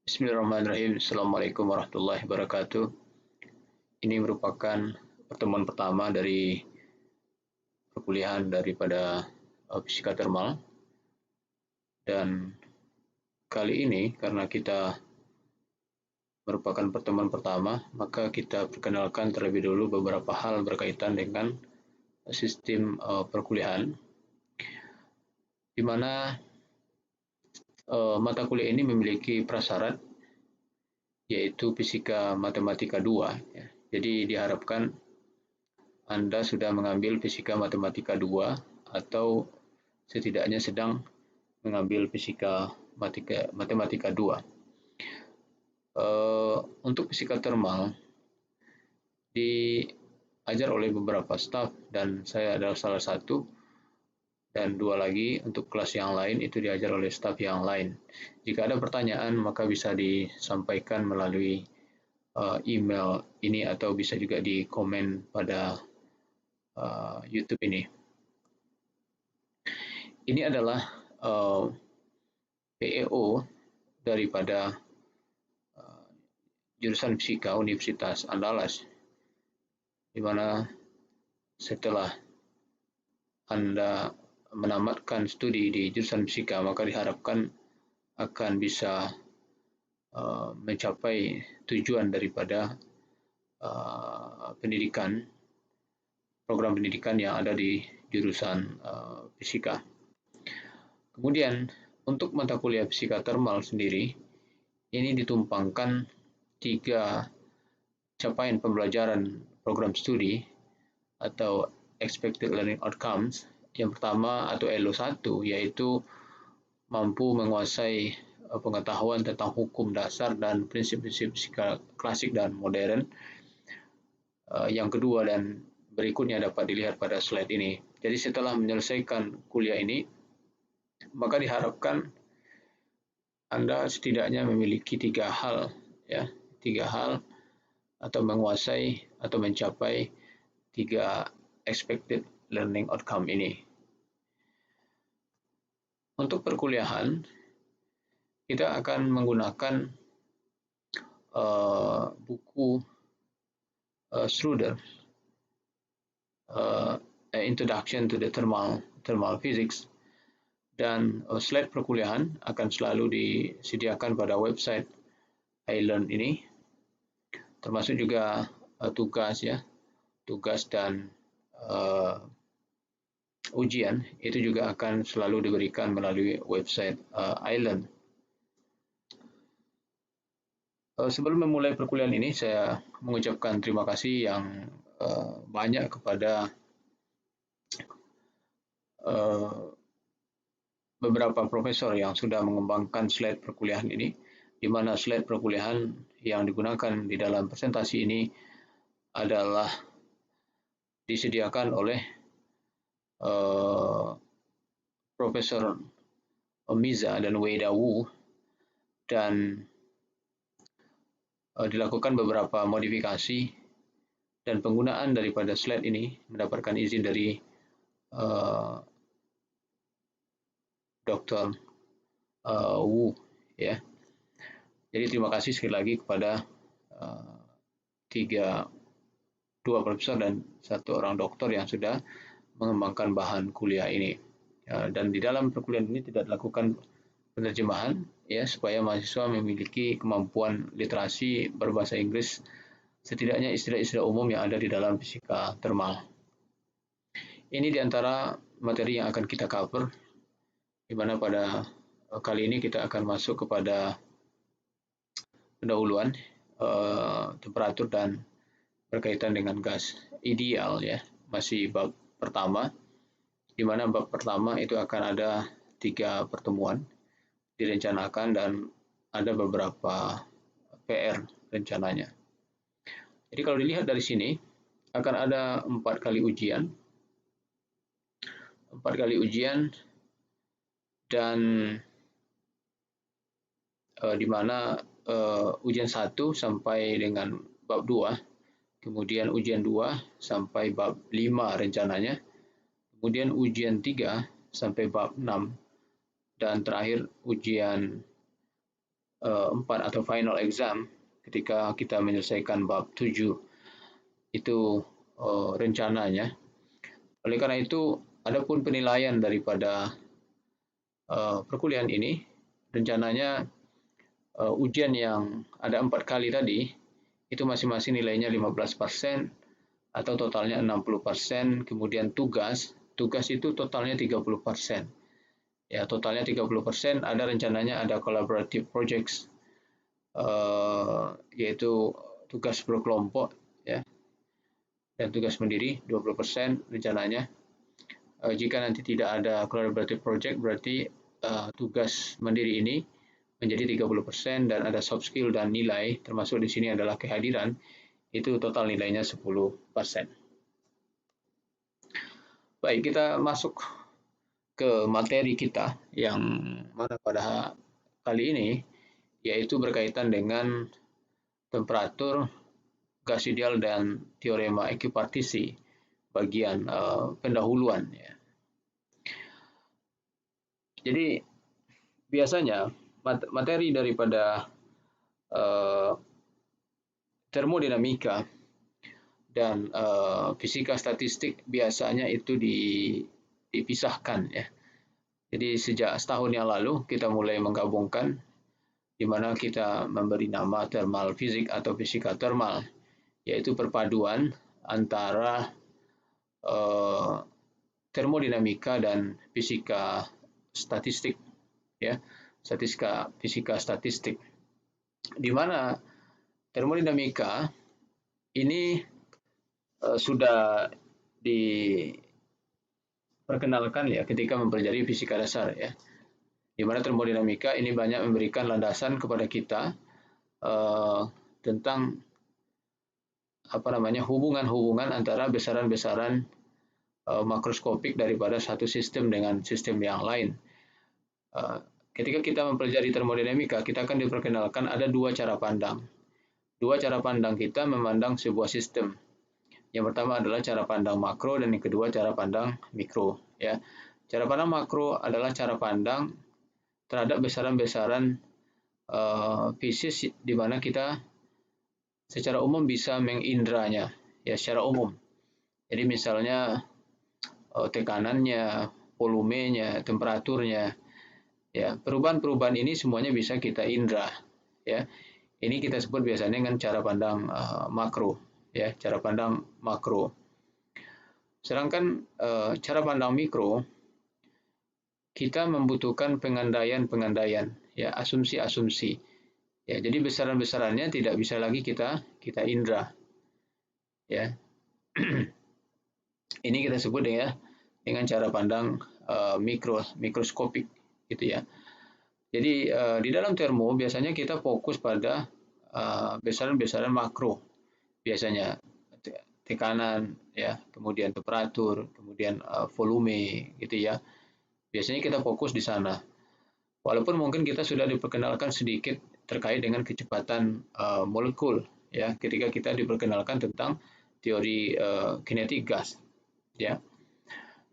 Bismillahirrahmanirrahim. Assalamualaikum warahmatullahi wabarakatuh. Ini merupakan pertemuan pertama dari perkuliahan daripada fisika termal, dan kali ini karena kita merupakan pertemuan pertama, maka kita perkenalkan terlebih dulu beberapa hal berkaitan dengan sistem perkuliahan, di mana mata kuliah ini memiliki prasyarat yaitu Fisika Matematika 2. Ya. Jadi diharapkan Anda sudah mengambil Fisika Matematika 2 atau setidaknya sedang mengambil Fisika Matematika 2. Untuk fisika termal diajar oleh beberapa staf dan saya adalah salah satu, dan dua lagi untuk kelas yang lain itu diajar oleh staf yang lain. Jika ada pertanyaan maka bisa disampaikan melalui email ini atau bisa juga di komen pada YouTube ini. Ini adalah PEO daripada jurusan Fisika Universitas Andalas, di mana setelah Anda menamatkan studi di jurusan fisika maka diharapkan akan bisa mencapai tujuan daripada program pendidikan yang ada di jurusan fisika. Kemudian untuk mata kuliah fisika termal sendiri ini ditumpangkan 3 capaian pembelajaran program studi atau Expected Learning Outcomes. Yang pertama atau LO1 yaitu mampu menguasai pengetahuan tentang hukum dasar dan prinsip-prinsip fisika klasik dan modern. Yang kedua dan berikutnya dapat dilihat pada slide ini. Jadi setelah menyelesaikan kuliah ini, maka diharapkan Anda setidaknya memiliki 3 hal, ya, 3 hal atau menguasai atau mencapai 3 expected learning outcome ini. Untuk perkuliahan, kita akan menggunakan buku Schroeder, Introduction to the Thermal Physics, dan slide perkuliahan akan selalu disediakan pada website iLearn ini, termasuk juga tugas dan ujian itu juga akan selalu diberikan melalui website iLearn. Sebelum memulai perkuliahan ini, saya mengucapkan terima kasih yang banyak kepada beberapa profesor yang sudah mengembangkan slide perkuliahan ini, di mana slide perkuliahan yang digunakan di dalam presentasi ini adalah disediakan oleh Profesor Miza dan Weida Wu, dan dilakukan beberapa modifikasi dan penggunaan daripada slide ini mendapatkan izin dari Dr. Wu, ya. Jadi terima kasih sekali lagi kepada dua profesor dan 1 orang doktor yang sudah mengembangkan bahan kuliah ini. Dan di dalam perkuliahan ini tidak dilakukan penerjemahan, ya, supaya mahasiswa memiliki kemampuan literasi berbahasa Inggris, setidaknya istilah-istilah umum yang ada di dalam fisika termal. Ini di antara materi yang akan kita cover, di mana pada kali ini kita akan masuk kepada pendahuluan temperatur dan berkaitan dengan gas ideal, ya, masih bab pertama, di mana bab pertama itu akan ada 3 pertemuan direncanakan dan ada beberapa PR rencananya. Jadi kalau dilihat dari sini akan ada 4 kali ujian, dan di mana ujian 1 sampai dengan bab 2, kemudian ujian 2 sampai bab 5 rencananya, kemudian ujian 3 sampai bab 6, dan terakhir ujian 4 atau final exam ketika kita menyelesaikan bab 7 itu rencananya. Oleh karena itu, adapun penilaian daripada perkuliahan ini, rencananya ujian yang ada 4 kali tadi, itu masing-masing nilainya 15% atau totalnya 60%, kemudian tugas itu totalnya 30%. Ya, totalnya 30%, ada rencananya ada collaborative projects, yaitu tugas berkelompok, ya, dan tugas sendiri 20% rencananya. Jika nanti tidak ada collaborative project, berarti tugas mandiri ini menjadi 30% dan ada soft skill dan nilai, termasuk di sini adalah kehadiran, itu total nilainya 10%. Baik, kita masuk ke materi kita yang mana pada kali ini, yaitu berkaitan dengan temperatur, gas ideal, dan teorema ekuipartisi bagian pendahuluan. Ya. Jadi biasanya materi daripada termodinamika dan fisika statistik biasanya itu dipisahkan, ya. Jadi sejak setahun yang lalu kita mulai menggabungkan, di mana kita memberi nama thermal physics atau fisika thermal, yaitu perpaduan antara termodinamika dan fisika statistik, ya, fisika statistik, di mana termodinamika ini sudah diperkenalkan, ya, ketika mempelajari fisika dasar, ya, di mana termodinamika ini banyak memberikan landasan kepada kita tentang hubungan-hubungan antara besaran-besaran makroskopik daripada satu sistem dengan sistem yang lain. Ketika kita mempelajari termodinamika, kita akan diperkenalkan ada dua cara pandang. Dua cara pandang kita memandang sebuah sistem. Yang pertama adalah cara pandang makro dan yang kedua cara pandang mikro. Ya, cara pandang makro adalah cara pandang terhadap besaran-besaran fisis di mana kita secara umum bisa mengindranya, ya, secara umum. Jadi misalnya tekanannya, volumenya, temperaturnya, ya, perubahan-perubahan ini semuanya bisa kita indra, ya. Ini kita sebut biasanya dengan cara pandang makro, ya, cara pandang makro. Sedangkan cara pandang mikro, kita membutuhkan pengandaian-pengandaian, ya, asumsi-asumsi. Ya, jadi besaran-besarannya tidak bisa lagi kita indra, ya. Ini kita sebut dengan cara pandang mikroskopik, gitu, ya. Jadi di dalam termo biasanya kita fokus pada besaran-besaran makro, biasanya tekanan, ya, kemudian temperatur, kemudian volume, gitu, ya. Biasanya kita fokus di sana. Walaupun mungkin kita sudah diperkenalkan sedikit terkait dengan kecepatan molekul, ya, ketika kita diperkenalkan tentang teori kinetik gas, ya.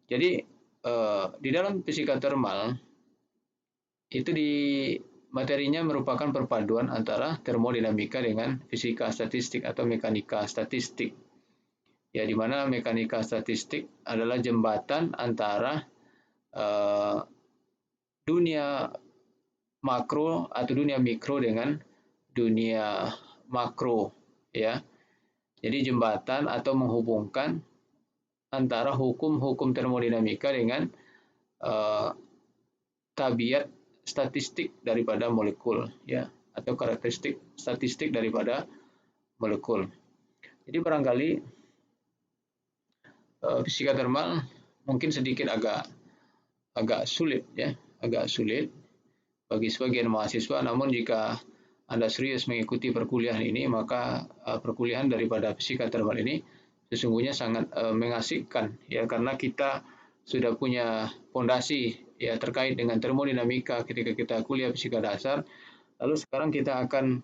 Jadi di dalam fisika thermal itu materinya merupakan perpaduan antara termodinamika dengan fisika statistik atau mekanika statistik. Ya, di mana mekanika statistik adalah jembatan antara dunia makro atau dunia mikro dengan dunia makro, ya. Jadi jembatan atau menghubungkan antara hukum-hukum termodinamika dengan tabiat statistik daripada molekul, ya, atau karakteristik statistik daripada molekul. Jadi barangkali fisika thermal mungkin sedikit agak sulit, ya, agak sulit bagi sebagian mahasiswa. Namun jika Anda serius mengikuti perkuliahan ini, maka perkuliahan daripada fisika thermal ini sesungguhnya sangat mengasihkan, ya, karena kita sudah punya fondasi, ya, terkait dengan termodinamika ketika kita kuliah fisika dasar. Lalu sekarang kita akan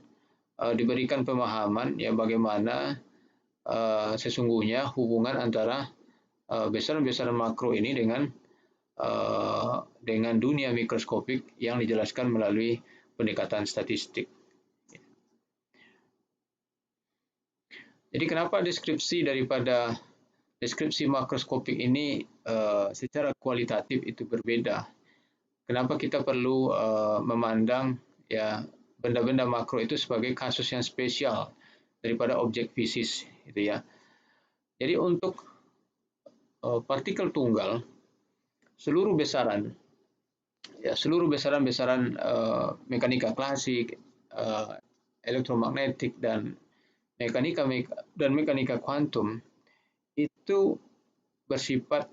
diberikan pemahaman, ya, bagaimana sesungguhnya hubungan antara besaran-besaran makro ini dengan dunia mikroskopik yang dijelaskan melalui pendekatan statistik. Jadi kenapa deskripsi makroskopik ini secara kualitatif itu berbeda? Kenapa kita perlu memandang ya benda-benda makro itu sebagai kasus yang spesial daripada objek fisik, gitu ya. Jadi untuk partikel tunggal, seluruh besaran mekanika klasik, elektromagnetik dan mekanika kuantum itu bersifat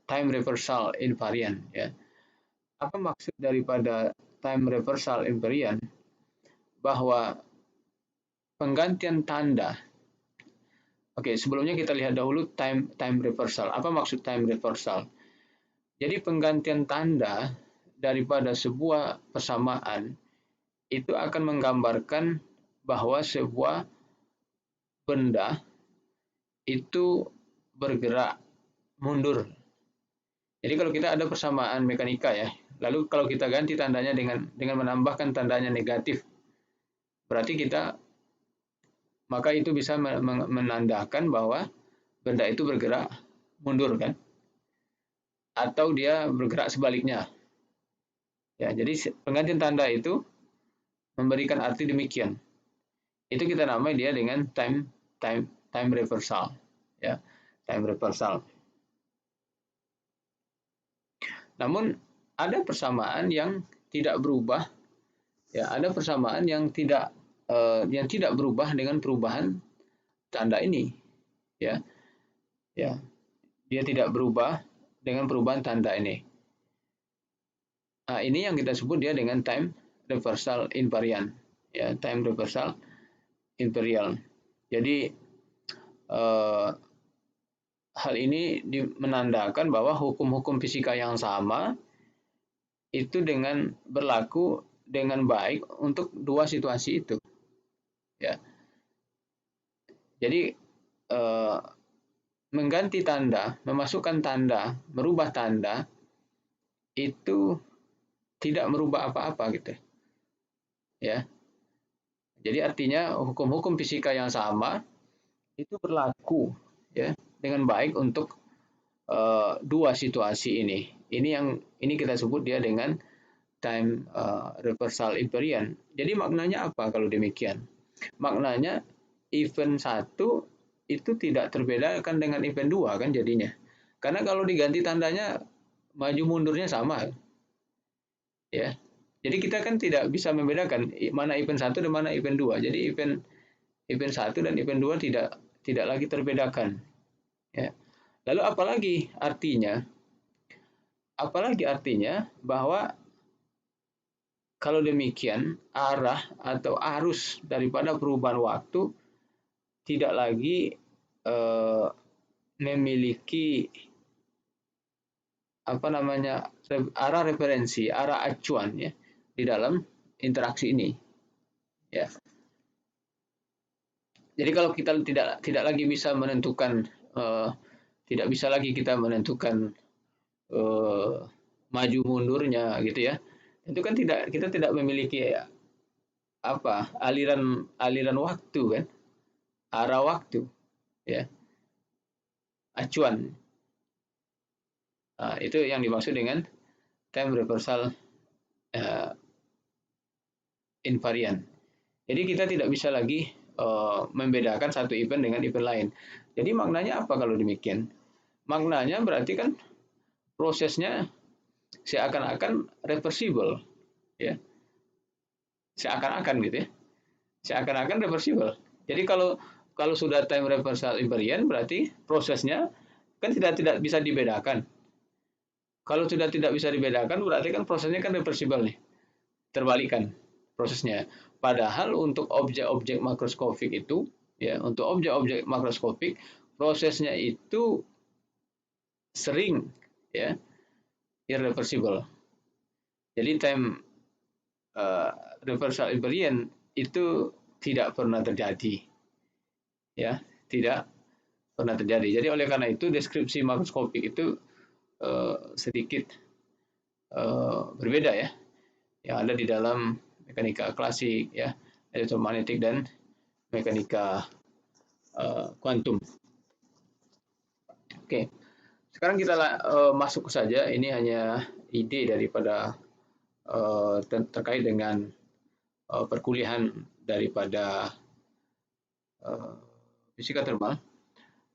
time reversal invariant, ya. Apa maksud daripada time reversal invariant? Bahwa penggantian tanda. Oke, sebelumnya kita lihat dahulu time reversal. Apa maksud time reversal? Jadi penggantian tanda daripada sebuah persamaan itu akan menggambarkan bahwa sebuah benda itu bergerak mundur. Jadi kalau kita ada persamaan mekanika ya, lalu kalau kita ganti tandanya dengan menambahkan tandanya negatif, berarti maka itu bisa menandakan bahwa benda itu bergerak mundur, kan? Atau dia bergerak sebaliknya. Ya, jadi penggantian tanda itu memberikan arti demikian. Itu kita namai dia dengan time reversal, ya, time reversal. Namun ada persamaan yang tidak berubah, ya, ada persamaan yang tidak berubah dengan perubahan tanda ini, ya, ya, dia tidak berubah dengan perubahan tanda ini. Nah, ini yang kita sebut dia dengan time reversal invariant, ya, time reversal invariant. Jadi hal ini menandakan bahwa hukum-hukum fisika yang sama itu berlaku dengan baik untuk dua situasi itu, ya. Jadi mengganti tanda, memasukkan tanda, merubah tanda itu tidak merubah apa-apa, gitu, ya. Jadi artinya hukum-hukum fisika yang sama itu berlaku, ya, dengan baik untuk dua situasi ini. Ini kita sebut dia dengan time reversal invariant. Jadi maknanya apa kalau demikian? Maknanya event 1 itu tidak terbedakan dengan event 2, kan jadinya. Karena kalau diganti tandanya maju mundurnya sama, ya. Jadi kita kan tidak bisa membedakan mana event 1 dan mana event 2. Jadi event 1 dan event 2 tidak lagi terbedakan, ya. Lalu apalagi artinya bahwa kalau demikian arah atau arus daripada perubahan waktu tidak lagi memiliki arah referensi, arah acuan, ya, di dalam interaksi ini, ya. Jadi kalau kita tidak lagi bisa menentukan tidak bisa lagi kita menentukan maju mundurnya, gitu ya. Itu kan kita tidak memiliki aliran waktu, kan, arah waktu, ya, acuan. Nah, itu yang dimaksud dengan time reversal invariant. Jadi kita tidak bisa lagi membedakan satu event dengan event lain. Jadi maknanya apa kalau demikian? Maknanya berarti kan prosesnya seakan-akan reversible, ya. Seakan-akan, gitu ya. Seakan-akan reversible. Jadi kalau sudah time reversal invariant berarti prosesnya kan tidak bisa dibedakan. Kalau sudah tidak bisa dibedakan berarti kan prosesnya kan reversible nih. Terbalikan prosesnya. Padahal untuk objek-objek makroskopik itu, ya, untuk objek-objek makroskopik prosesnya itu sering, ya, irreversible. Jadi time reversal invariant itu tidak pernah terjadi, ya, tidak pernah terjadi. Jadi oleh karena itu deskripsi makroskopik itu sedikit berbeda, ya. yang ada di dalam mekanika klasik, ya, elektromagnetik dan mekanika kuantum. Oke, sekarang kita masuk saja. Ini hanya ide daripada terkait dengan perkuliahan daripada fisika termal.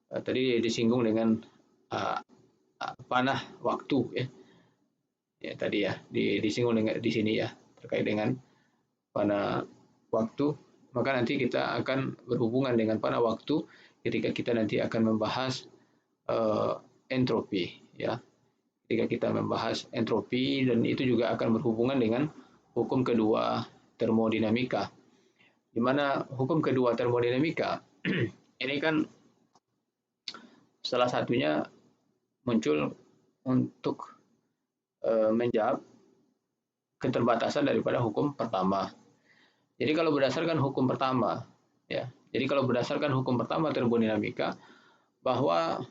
Tadi disinggung dengan panah waktu, ya. Ya tadi ya disinggung dengan di sini ya terkait dengan panah waktu. Maka nanti kita akan berhubungan dengan panah waktu ketika kita nanti akan membahas entropi, ya. Ketika kita membahas entropi, dan itu juga akan berhubungan dengan hukum kedua termodinamika. Di mana hukum kedua termodinamika ini kan salah satunya muncul untuk menjawab keterbatasan daripada hukum pertama. Jadi kalau berdasarkan hukum pertama, ya. Jadi kalau berdasarkan hukum pertama termodinamika, bahwa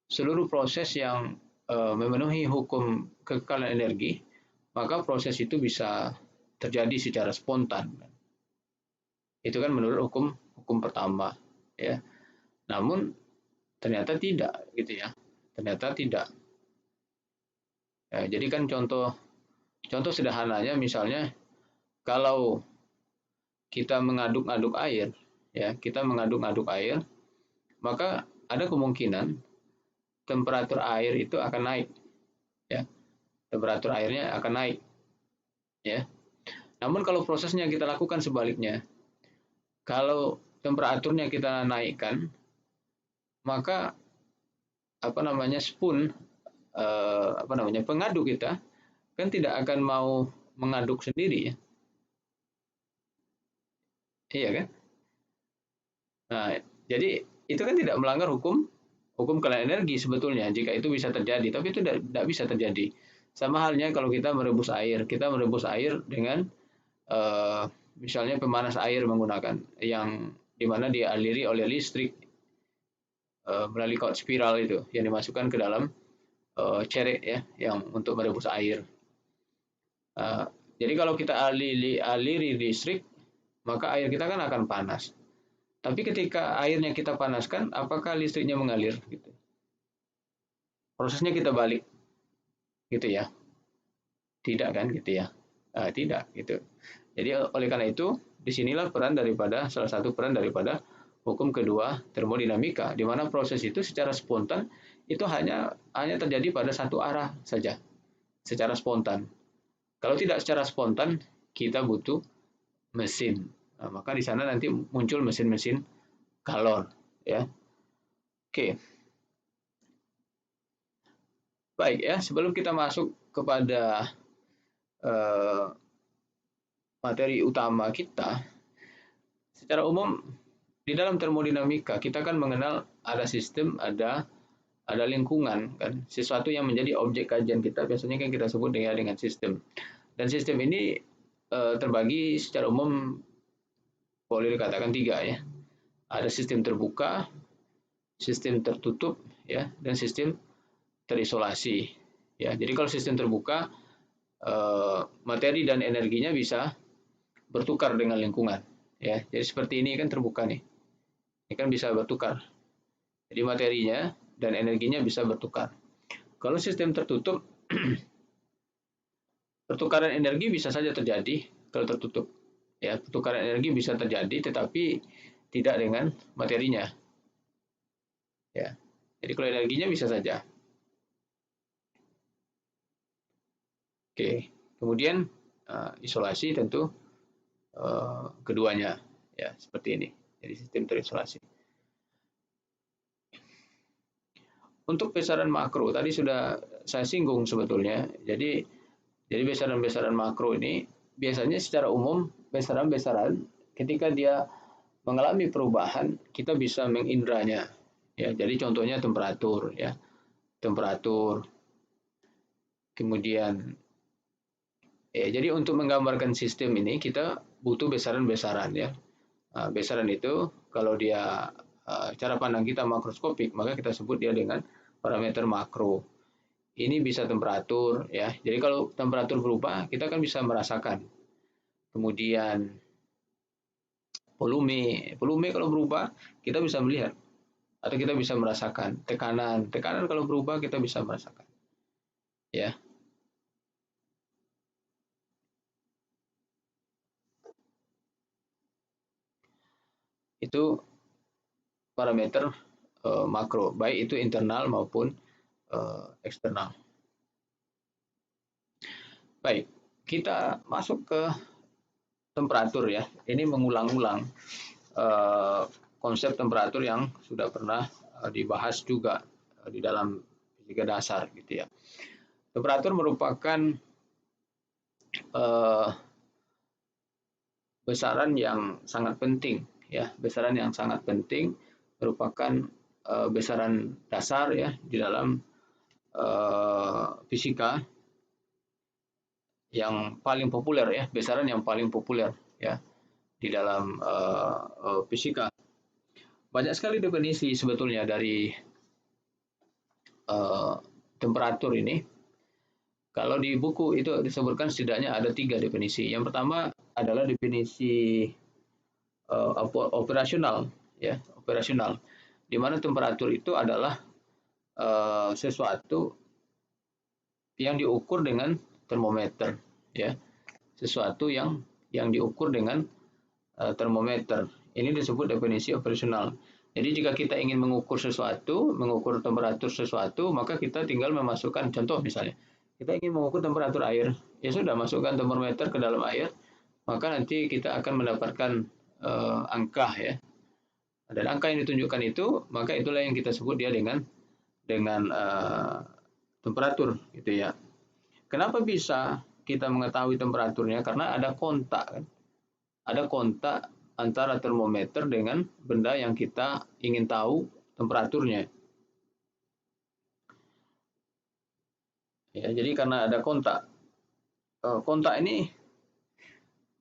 seluruh proses yang memenuhi hukum kekekalan energi, maka proses itu bisa terjadi secara spontan. Itu kan menurut hukum pertama, ya. Namun ternyata tidak, gitu ya. Ternyata tidak. Ya, jadi kan contoh sederhananya misalnya kalau kita mengaduk-aduk air, ya, maka ada kemungkinan temperatur air itu akan naik, ya. Temperatur airnya akan naik, ya. Namun kalau prosesnya kita lakukan sebaliknya, kalau temperaturnya kita naikkan, maka pengaduk kita kan tidak akan mau mengaduk sendiri, ya. Iya kan? Nah, jadi itu kan tidak melanggar hukum kekayaan energi sebetulnya jika itu bisa terjadi, tapi itu tidak bisa terjadi. Sama halnya kalau kita merebus air dengan misalnya pemanas air menggunakan yang dimana dialiri oleh listrik melalui kawat spiral itu yang dimasukkan ke dalam cerek, ya, yang untuk merebus air. Jadi kalau kita aliri listrik, maka air kita kan akan panas. Tapi ketika airnya kita panaskan, apakah listriknya mengalir? Gitu. Prosesnya kita balik, gitu ya? Tidak kan, gitu ya? Tidak, gitu. Jadi oleh karena itu, disinilah salah satu peran daripada hukum kedua termodinamika, di mana proses itu secara spontan itu hanya terjadi pada satu arah saja, secara spontan. Kalau tidak secara spontan, kita butuh mesin. Nah, maka di sana nanti muncul mesin-mesin galon, ya. Oke. Baik, ya, sebelum kita masuk kepada materi utama kita, secara umum di dalam termodinamika kita kan mengenal ada sistem, ada lingkungan, kan. Sesuatu yang menjadi objek kajian kita biasanya kan kita sebut dengan sistem. Dan sistem ini terbagi secara umum boleh dikatakan 3, ya. Ada sistem terbuka, sistem tertutup, ya, dan sistem terisolasi, ya. Jadi kalau sistem terbuka, materi dan energinya bisa bertukar dengan lingkungan, ya. Jadi seperti ini kan terbuka nih, ini kan bisa bertukar. Jadi materinya dan energinya bisa bertukar. Kalau sistem tertutup, pertukaran energi bisa saja terjadi kalau tertutup, ya. Pertukaran energi bisa terjadi, tetapi tidak dengan materinya, ya. Jadi kalau energinya bisa saja. Oke, kemudian isolasi tentu keduanya, ya, seperti ini. Jadi sistem terisolasi. Untuk besaran makro tadi sudah saya singgung sebetulnya. Jadi besaran-besaran makro ini biasanya secara umum besaran-besaran ketika dia mengalami perubahan kita bisa mengindranya, ya. Jadi contohnya temperatur, ya. Temperatur. Kemudian jadi untuk menggambarkan sistem ini kita butuh besaran-besaran, ya. Nah, besaran itu kalau dia cara pandang kita makroskopik, maka kita sebut dia dengan parameter makro. ini bisa temperatur ya. Jadi kalau temperatur berubah, kita kan bisa merasakan. Kemudian volume kalau berubah, kita bisa melihat atau kita bisa merasakan. Tekanan kalau berubah kita bisa merasakan. Ya, itu parameter makro, baik itu internal maupun eksternal. Baik, kita masuk ke temperatur ya. Ini mengulang-ulang konsep temperatur yang sudah pernah dibahas juga di dalam fisika dasar gitu ya. Temperatur merupakan besaran yang sangat penting ya, besaran yang sangat penting merupakan besaran dasar ya di dalam fisika yang paling populer ya, besaran yang paling populer ya di dalam fisika. Banyak sekali definisi sebetulnya dari temperatur ini. Kalau di buku itu disebutkan setidaknya ada 3 definisi. Yang pertama adalah definisi operasional, ya, operasional, di mana temperatur itu adalah sesuatu yang diukur dengan termometer, ya, sesuatu yang diukur dengan termometer. Ini disebut definisi operasional. Jadi jika kita ingin mengukur sesuatu, mengukur temperatur sesuatu, maka kita tinggal memasukkan contoh misalnya, kita ingin mengukur temperatur air, ya sudah masukkan termometer ke dalam air, maka nanti kita akan mendapatkan angka ya. Dan angka yang ditunjukkan itu, maka itulah yang kita sebut dia dengan temperatur gitu ya. Kenapa bisa kita mengetahui temperaturnya? Karena ada kontak kan. Ada kontak antara termometer dengan benda yang kita ingin tahu temperaturnya. Ya, jadi karena ada kontak. Kontak ini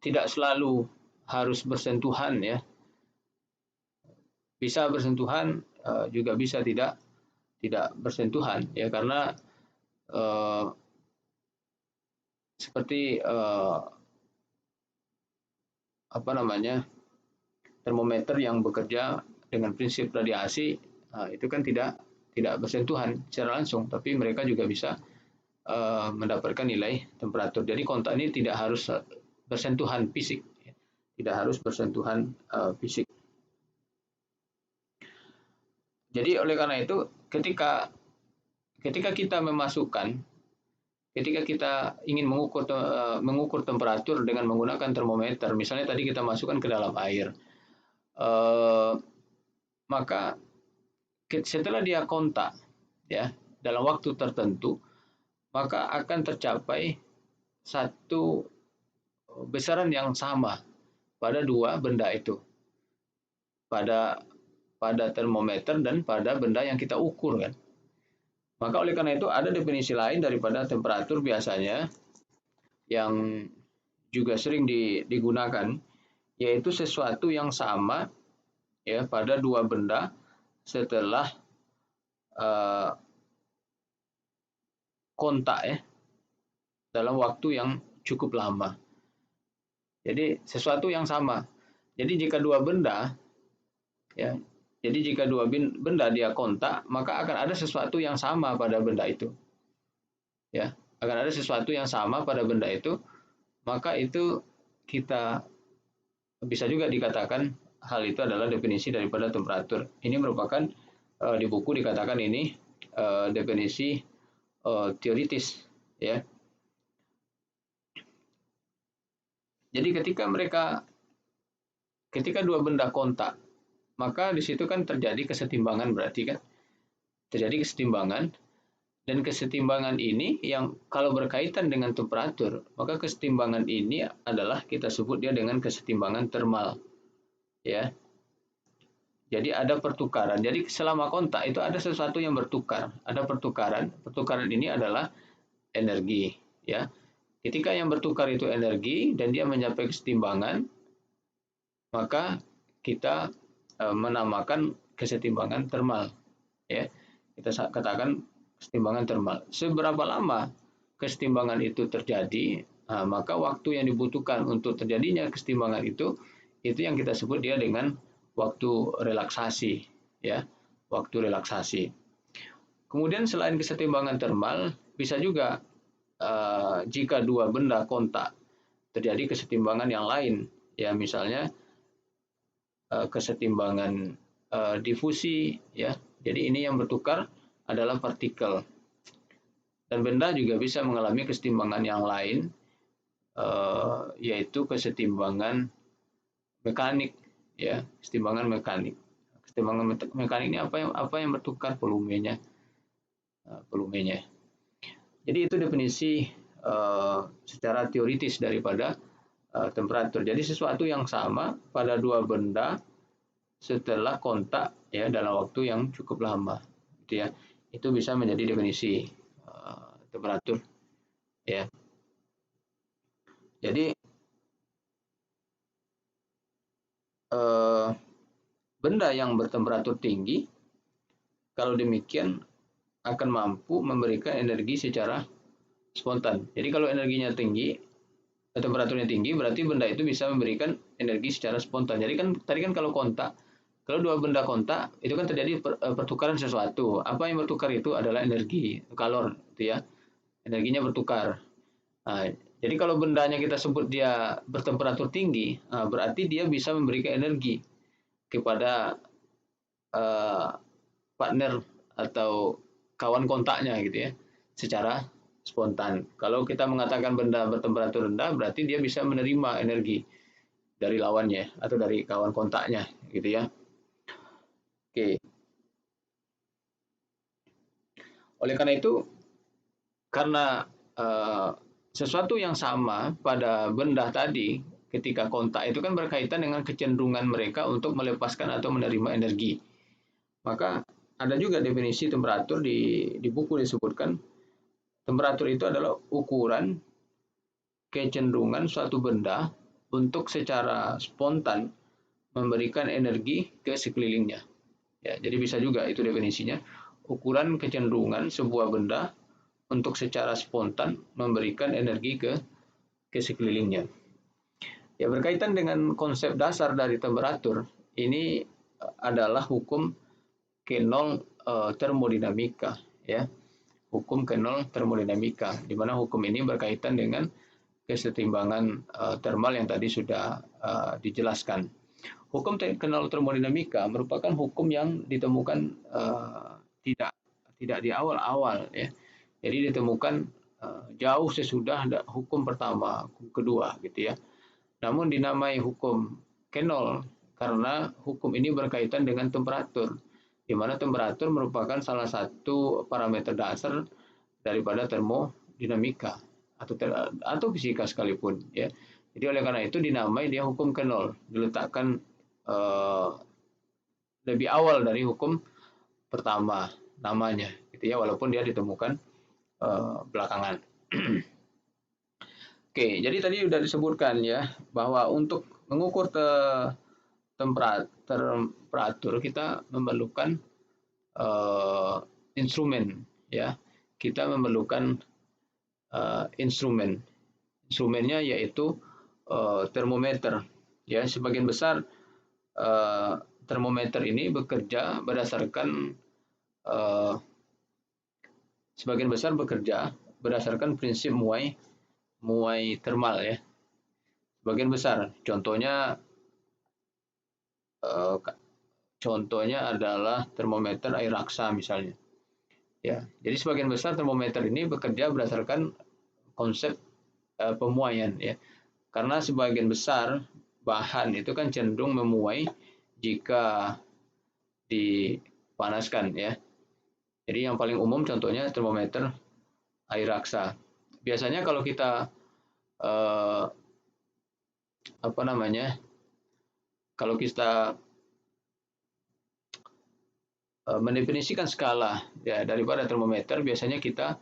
tidak selalu harus bersentuhan ya. Bisa bersentuhan, juga bisa tidak bersentuhan ya, karena seperti termometer yang bekerja dengan prinsip radiasi, itu kan tidak bersentuhan secara langsung, tapi mereka juga bisa mendapatkan nilai temperatur. Jadi kontak ini tidak harus bersentuhan fisik, tidak harus bersentuhan fisik. Jadi oleh karena itu ketika kita memasukkan, ketika kita ingin mengukur temperatur dengan menggunakan termometer, misalnya tadi kita masukkan ke dalam air, maka setelah dia kontak ya dalam waktu tertentu, maka akan tercapai satu besaran yang sama pada dua benda itu, pada termometer dan pada benda yang kita ukur kan. Maka oleh karena itu ada definisi lain daripada temperatur biasanya yang juga sering digunakan, yaitu sesuatu yang sama ya pada dua benda setelah kontak ya dalam waktu yang cukup lama. Jadi sesuatu yang sama. Jadi jika dua benda ya, jadi jika dua benda dia kontak, maka akan ada sesuatu yang sama pada benda itu. Ya, akan ada sesuatu yang sama pada benda itu, maka itu kita bisa juga dikatakan hal itu adalah definisi daripada temperatur. Ini merupakan di buku dikatakan ini definisi teoritis ya. Jadi ketika dua benda kontak, maka di situ kan terjadi kesetimbangan, berarti kan terjadi kesetimbangan, dan kesetimbangan ini yang kalau berkaitan dengan temperatur, maka kesetimbangan ini adalah kita sebut dia dengan kesetimbangan termal ya. Jadi ada pertukaran. Jadi selama kontak itu ada sesuatu yang bertukar, ada pertukaran. Pertukaran ini adalah energi ya. Ketika yang bertukar itu energi dan dia mencapai kesetimbangan, maka kita menamakan kesetimbangan termal ya. Kita katakan kesetimbangan termal. Seberapa lama kesetimbangan itu terjadi, maka waktu yang dibutuhkan untuk terjadinya kesetimbangan itu yang kita sebut dia dengan waktu relaksasi, ya, waktu relaksasi. Kemudian selain kesetimbangan termal, bisa juga jika dua benda kontak terjadi kesetimbangan yang lain, ya, misalnya kesetimbangan difusi, ya. Jadi ini yang bertukar adalah partikel. Dan benda juga bisa mengalami kesetimbangan yang lain, yaitu kesetimbangan mekanik, ya, kesetimbangan mekanik. Kesetimbangan mekanik ini apa yang bertukar? Volumenya, volumenya. Jadi itu definisi secara teoritis daripada temperatur. Jadi sesuatu yang sama pada dua benda setelah kontak, ya, dalam waktu yang cukup lama, gitu ya. Itu bisa menjadi definisi temperatur, ya. Jadi benda yang bertemperatur tinggi, kalau demikian akan mampu memberikan energi secara spontan. Jadi kalau energinya tinggi, temperaturnya tinggi, berarti benda itu bisa memberikan energi secara spontan. Jadi kan tadi kan kalau kontak, kalau dua benda kontak itu kan terjadi pertukaran sesuatu. Apa yang bertukar itu adalah energi, kalor, gitu ya. Energinya bertukar. Nah, jadi kalau bendanya kita sebut dia bertemperatur tinggi, berarti dia bisa memberikan energi kepada partner atau kawan kontaknya, gitu ya, secara spontan. Kalau kita mengatakan benda bertemperatur rendah, berarti dia bisa menerima energi dari lawannya atau dari kawan kontaknya, gitu ya. Oke. Oleh karena itu, karena sesuatu yang sama pada benda tadi ketika kontak itu kan berkaitan dengan kecenderungan mereka untuk melepaskan atau menerima energi. Maka ada juga definisi temperatur di buku disebutkan temperatur itu adalah ukuran kecenderungan suatu benda untuk secara spontan memberikan energi ke sekelilingnya. Ya, jadi bisa juga itu definisinya, ukuran kecenderungan sebuah benda untuk secara spontan memberikan energi ke sekelilingnya. Ya, berkaitan dengan konsep dasar dari temperatur, ini adalah hukum K0 termodinamika, ya. Hukum K0 termodinamika, di mana hukum ini berkaitan dengan kesetimbangan termal yang tadi sudah dijelaskan. Hukum K0 termodinamika merupakan hukum yang ditemukan tidak di awal-awal, ya. Jadi ditemukan jauh sesudah hukum pertama, hukum kedua, gitu ya. Namun dinamai hukum K0 karena hukum ini berkaitan dengan temperatur, di mana temperatur merupakan salah satu parameter dasar daripada termodinamika atau fisika sekalipun, ya. Jadi oleh karena itu dinamai dia hukum K0, diletakkan lebih awal dari hukum pertama namanya, gitu ya, walaupun dia ditemukan belakangan. Oke, jadi tadi sudah disebutkan, ya, bahwa untuk mengukur temperatur kita memerlukan instrumen, ya. Kita memerlukan instrumen. Instrumennya yaitu termometer, ya. Sebagian besar termometer ini bekerja berdasarkan prinsip muai termal, ya. Sebagian besar, contohnya adalah termometer air raksa misalnya, ya. Jadi sebagian besar termometer ini bekerja berdasarkan konsep pemuaian, ya. Karena sebagian besar bahan itu kan cenderung memuai jika dipanaskan, ya. Jadi yang paling umum contohnya termometer air raksa. Biasanya kalau kita kalau kita mendefinisikan skala, ya, daripada termometer, biasanya kita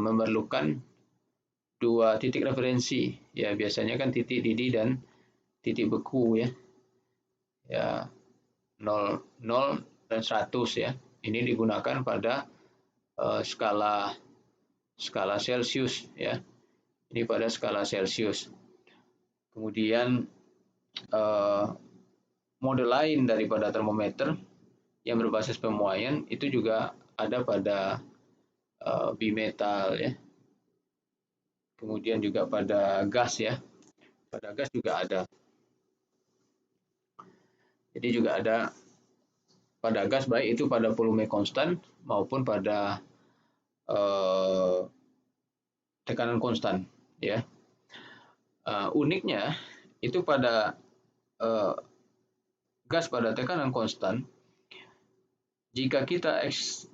memerlukan dua titik referensi, ya. Biasanya kan titik didih dan titik beku, ya. Ya, 0 dan 100, ya. Ini digunakan pada skala Celcius ya. Ini pada skala Celcius. Kemudian model lain daripada termometer yang berbasis pemuaian itu juga ada pada bimetal ya. Kemudian juga pada gas ya. Pada gas juga ada. Jadi juga ada pada gas, baik itu pada volume konstan maupun pada tekanan konstan ya. Uniknya itu pada gas pada tekanan konstan, jika kita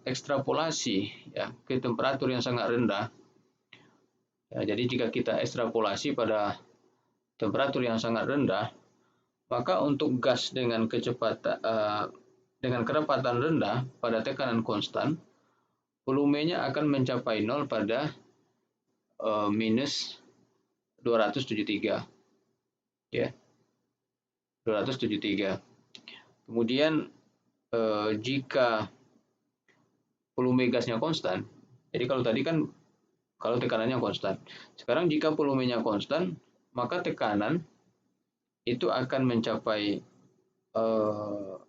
ekstrapolasi ya ke temperatur yang sangat rendah, ya, jadi jika kita ekstrapolasi pada temperatur yang sangat rendah, maka untuk gas dengan dengan kerapatan rendah pada tekanan konstan, volumenya akan mencapai 0 pada minus 273 ya, 273. Kemudian jika volume gasnya konstan, jadi kalau tadi kan kalau tekanannya konstan, sekarang jika volumenya konstan, maka tekanan itu akan mencapai 0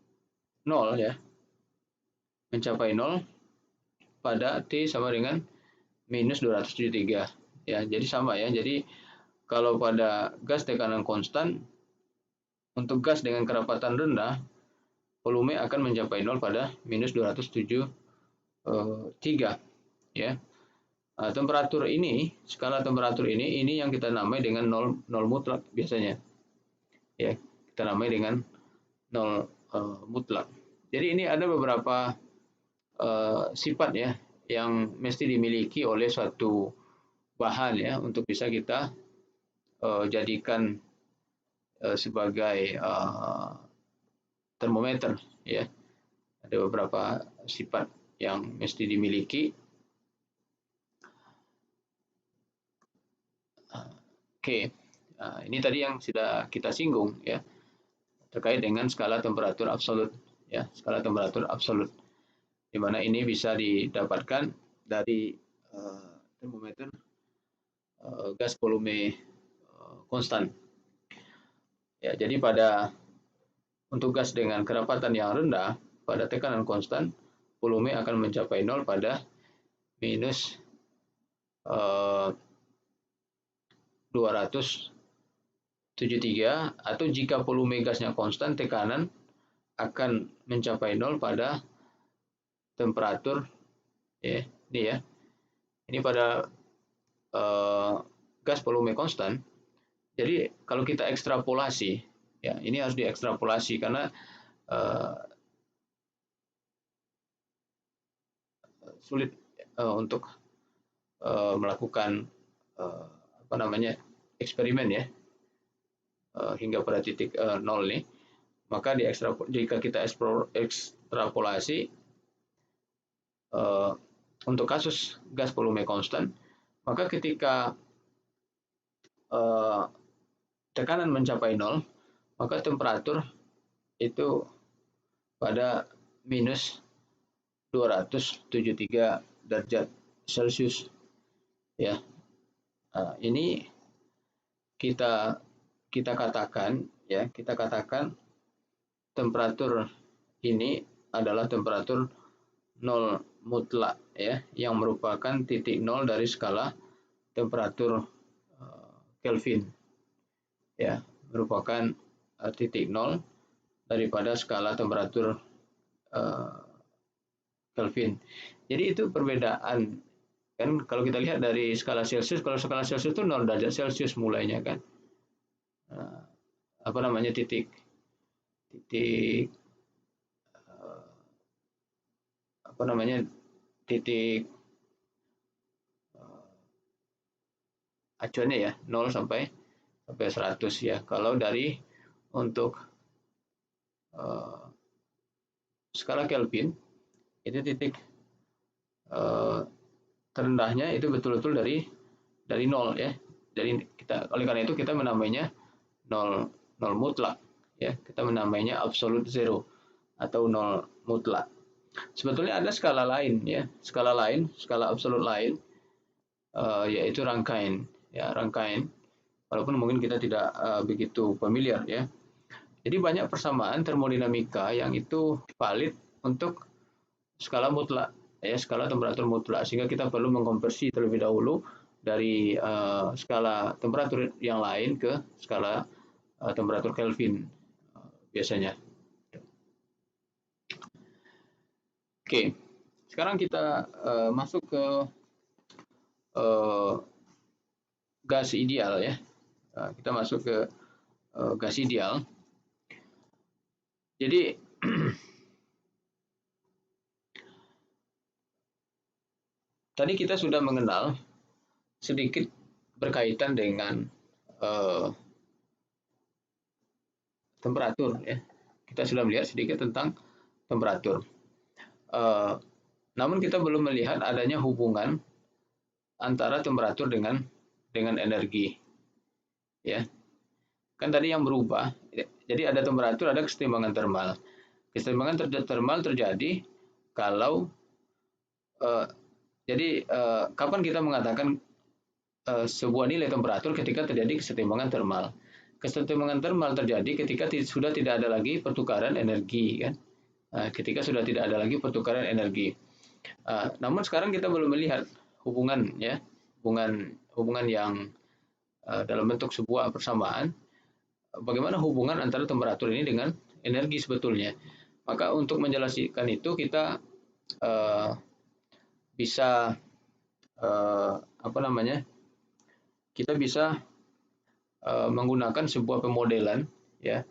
ya, mencapai 0 pada T sama dengan minus 273 ya, jadi sama ya. Jadi kalau pada gas tekanan konstan, untuk gas dengan kerapatan rendah, volume akan mencapai 0 pada minus 273 ya. Nah, temperatur ini, skala temperatur ini yang kita namai dengan 0 mutlak biasanya ya, kita namai dengan 0 mutlak. Jadi ini ada beberapa sifat ya yang mesti dimiliki oleh suatu bahan ya untuk bisa kita jadikan sebagai termometer ya. Ada beberapa sifat yang mesti dimiliki. Oke, nah, ini tadi yang sudah kita singgung ya, terkait dengan skala temperatur absolut ya, skala temperatur absolut, di mana ini bisa didapatkan dari termometer gas volume konstan. Ya, jadi untuk gas dengan kerapatan yang rendah pada tekanan konstan, volume akan mencapai 0 pada minus 273, atau jika volume gasnya konstan, tekanan akan mencapai 0 pada temperatur ya, ini ya. Ini pada gas volume konstan. Jadi kalau kita ekstrapolasi ya, ini harus diekstrapolasi karena sulit untuk melakukan eksperimen ya hingga pada titik 0 nih. Maka jika kita ekstrapolasi untuk kasus gas volume konstan, maka ketika tekanan mencapai 0, maka temperatur itu pada minus 273 derajat Celcius ya. Nah, ini kita katakan ya, kita katakan temperatur ini adalah temperatur 0 mutlak ya, yang merupakan titik 0 dari skala temperatur Kelvin ya, merupakan titik 0 daripada skala temperatur Kelvin. Jadi itu perbedaan kan, kalau kita lihat dari skala Celcius, kalau skala Celcius itu 0 derajat Celcius mulainya kan. Titik titik acuannya ya 0 sampai 100 ya. Kalau dari untuk skala Kelvin itu titik terendahnya itu betul-betul dari 0 ya. Jadi oleh karena itu kita menamainya 0 mutlak ya. Kita menamainya absolute zero atau 0 mutlak. Sebetulnya ada skala lain ya, skala absolut lain, yaitu Rankine ya, Rankine. Walaupun mungkin kita tidak begitu familiar ya. Jadi banyak persamaan termodinamika yang itu valid untuk skala mutlak ya, skala temperatur mutlak, sehingga kita perlu mengkonversi terlebih dahulu dari skala temperatur yang lain ke skala temperatur Kelvin biasanya. Oke, sekarang kita masuk ke gas ideal ya. Kita masuk ke gas ideal. Jadi tadi kita sudah mengenal sedikit berkaitan dengan temperatur ya. Kita sudah melihat sedikit tentang temperatur. Namun kita belum melihat adanya hubungan antara temperatur dengan energi. Ya. Kan tadi yang berubah. Jadi ada temperatur, ada kesetimbangan termal. Kesetimbangan termal terjadi kalau kapan kita mengatakan sebuah nilai temperatur ketika terjadi kesetimbangan termal. Kesetimbangan termal terjadi ketika sudah tidak ada lagi pertukaran energi kan. Ketika sudah tidak ada lagi pertukaran energi. Namun sekarang kita belum melihat hubungan ya, hubungan yang dalam bentuk sebuah persamaan. Bagaimana hubungan antara temperatur ini dengan energi sebetulnya? Maka untuk menjelaskan itu kita bisa kita bisa menggunakan sebuah pemodelan ya,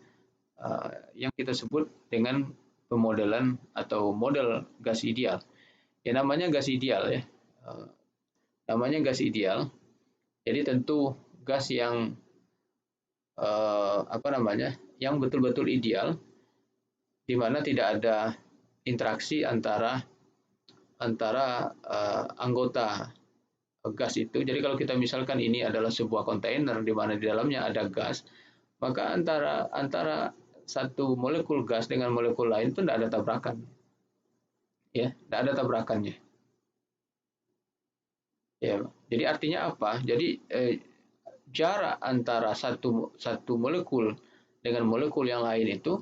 yang kita sebut dengan pemodelan atau model gas ideal. Ya namanya gas ideal ya. Namanya gas ideal. Jadi tentu gas yang yang betul-betul ideal, di mana tidak ada interaksi antara anggota gas itu. Jadi kalau kita misalkan ini adalah sebuah kontainer di mana di dalamnya ada gas, maka antara satu molekul gas dengan molekul lain itu tidak ada tabrakan. Ya, tidak ada tabrakannya. Ya, jadi artinya apa? Jadi jarak antara satu molekul dengan molekul yang lain itu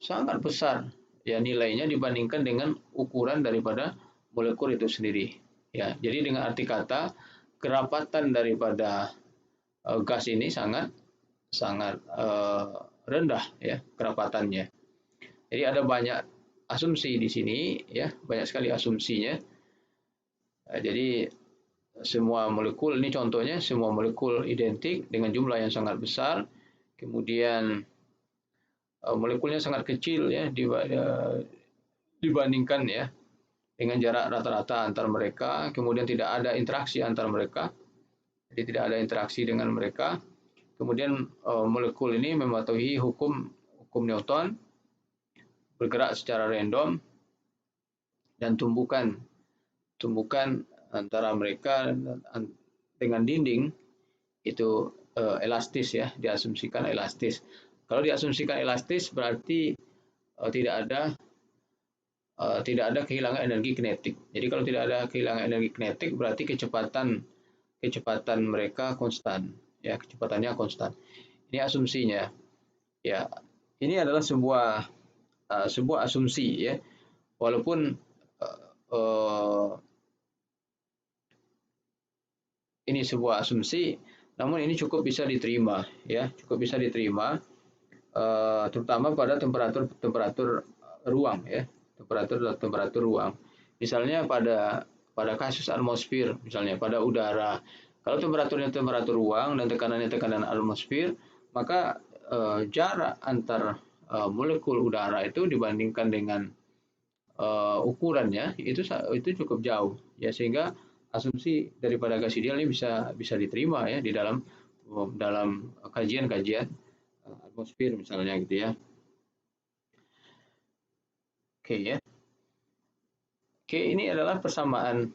sangat besar ya nilainya dibandingkan dengan ukuran daripada molekul itu sendiri. Ya, jadi dengan arti kata kerapatan daripada gas ini sangat rendah ya kerapatannya. Jadi ada banyak asumsi di sini ya, banyak sekali asumsinya. Jadi semua molekul ini contohnya semua molekul identik dengan jumlah yang sangat besar, kemudian molekulnya sangat kecil ya dibandingkan ya dengan jarak rata-rata antar mereka, kemudian tidak ada interaksi antar mereka, jadi tidak ada interaksi dengan mereka. Kemudian molekul ini mematuhi hukum Newton, bergerak secara random, dan tumbukan antara mereka dengan dinding itu elastis ya, diasumsikan elastis. Kalau diasumsikan elastis berarti tidak ada kehilangan energi kinetik. Jadi kalau tidak ada kehilangan energi kinetik berarti kecepatan mereka konstan ya, kecepatannya konstan. Ini asumsinya. Ya, ini adalah sebuah asumsi ya. Walaupun ini sebuah asumsi, namun ini cukup bisa diterima ya, cukup bisa diterima terutama pada temperatur ruang ya, temperatur ruang. Misalnya pada kasus atmosfer, misalnya pada udara. Kalau temperaturnya temperatur ruang dan tekanannya tekanan atmosfer, maka jarak antar molekul udara itu dibandingkan dengan ukurannya itu cukup jauh ya, sehingga asumsi daripada gas ideal ini bisa diterima ya di dalam kajian-kajian atmosfer misalnya gitu ya. Oke ya. Oke, ini adalah persamaan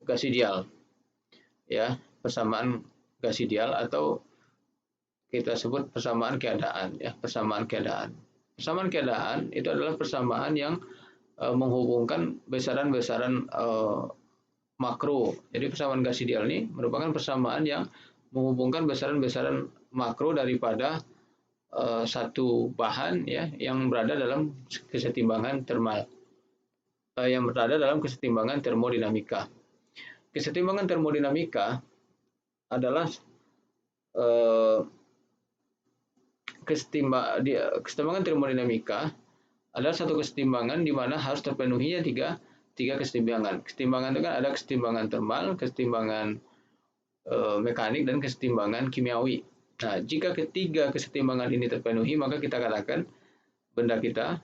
gas ideal ya, persamaan gas ideal atau kita sebut persamaan keadaan ya, persamaan keadaan. Persamaan keadaan itu adalah persamaan yang menghubungkan besaran-besaran makro. Jadi persamaan gas ideal ini merupakan persamaan yang menghubungkan besaran-besaran makro daripada satu bahan ya yang berada dalam kesetimbangan termal, yang berada dalam kesetimbangan termodinamika. Kesetimbangan termodinamika adalah kesetimbangan termodinamika adalah satu kesetimbangan di mana harus terpenuhinya tiga kesetimbangan. Kesetimbangan itu kan ada kesetimbangan termal, kesetimbangan mekanik, dan kesetimbangan kimiawi. Nah, jika ketiga kesetimbangan ini terpenuhi, maka kita katakan benda kita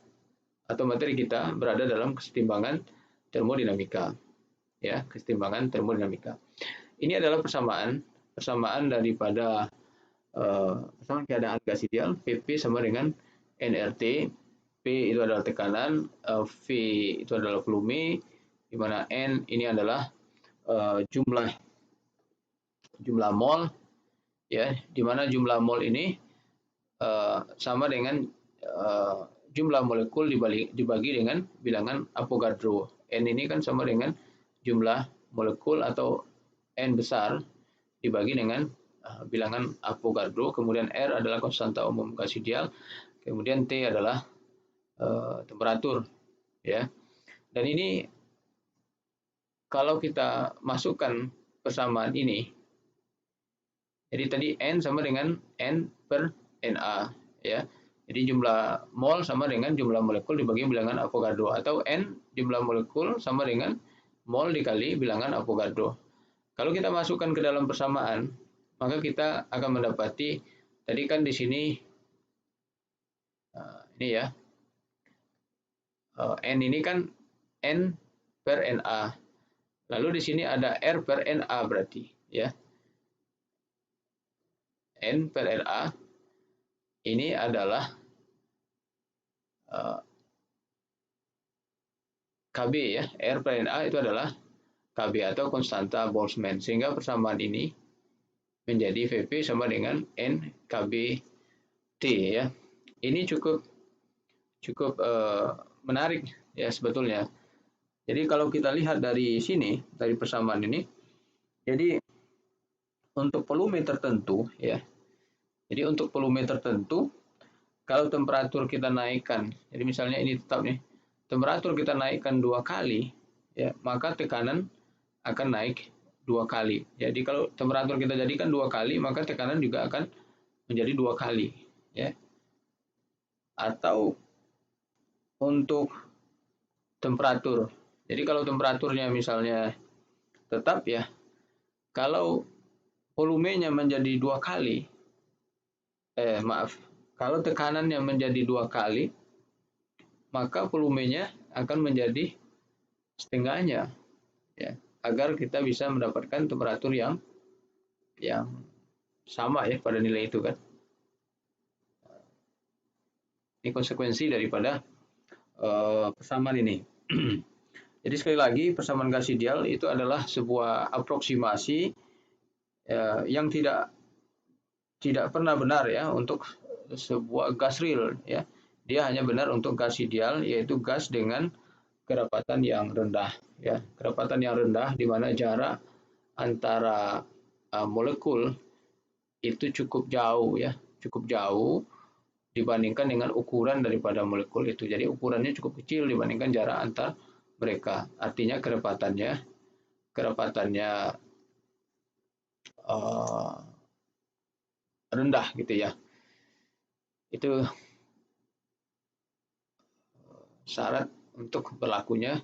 atau materi kita berada dalam kesetimbangan termodinamika. Ya, kesetimbangan termodinamika. Ini adalah persamaan daripada persamaan keadaan gas ideal. PP sama dengan nRT. P itu adalah tekanan, V itu adalah volume, di mana N ini adalah jumlah mol, ya, di mana jumlah mol ini sama dengan jumlah molekul dibagi dengan bilangan Avogadro. N ini kan sama dengan jumlah molekul atau N besar dibagi dengan bilangan Avogadro. Kemudian R adalah konstanta umum gas ideal. Kemudian T adalah temperatur, ya. Dan ini kalau kita masukkan persamaan ini, jadi tadi N sama dengan N per Na, ya. Jadi jumlah mol sama dengan jumlah molekul dibagi bilangan Avogadro, atau N jumlah molekul sama dengan mol dikali bilangan Avogadro. Kalau kita masukkan ke dalam persamaan, maka kita akan mendapati tadi kan di sini ini ya, N ini kan N per Na. Lalu di sini ada R per Na berarti, ya. N per Na ini adalah Kb ya. R per Na itu adalah Kb atau konstanta Boltzmann. Sehingga persamaan ini menjadi Vp sama dengan N Kb/T ya. Ini cukup menarik ya sebetulnya. Jadi kalau kita lihat dari sini, dari persamaan ini, jadi untuk volume tertentu ya. Jadi untuk volume tertentu, kalau temperatur kita naikkan, jadi misalnya ini tetap nih, temperatur kita naikkan 2 kali, ya, maka tekanan akan naik 2 kali. Jadi kalau temperatur kita jadikan 2 kali, maka tekanan juga akan menjadi 2 kali, ya. Atau untuk temperatur. Jadi kalau temperaturnya misalnya tetap ya, kalau volumenya menjadi 2 kali, kalau tekanannya menjadi 2 kali, maka volumenya akan menjadi setengahnya, ya, agar kita bisa mendapatkan temperatur yang sama ya pada nilai itu kan. Ini konsekuensi daripada persamaan ini. Jadi sekali lagi, persamaan gas ideal itu adalah sebuah aproksimasi yang tidak pernah benar ya untuk sebuah gas real ya. Dia hanya benar untuk gas ideal, yaitu gas dengan kerapatan yang rendah ya. Kerapatan yang rendah di mana jarak antara molekul itu cukup jauh ya, cukup jauh dibandingkan dengan ukuran daripada molekul itu. Jadi ukurannya cukup kecil dibandingkan jarak antar mereka. Artinya kerapatannya rendah gitu ya. Itu syarat untuk berlakunya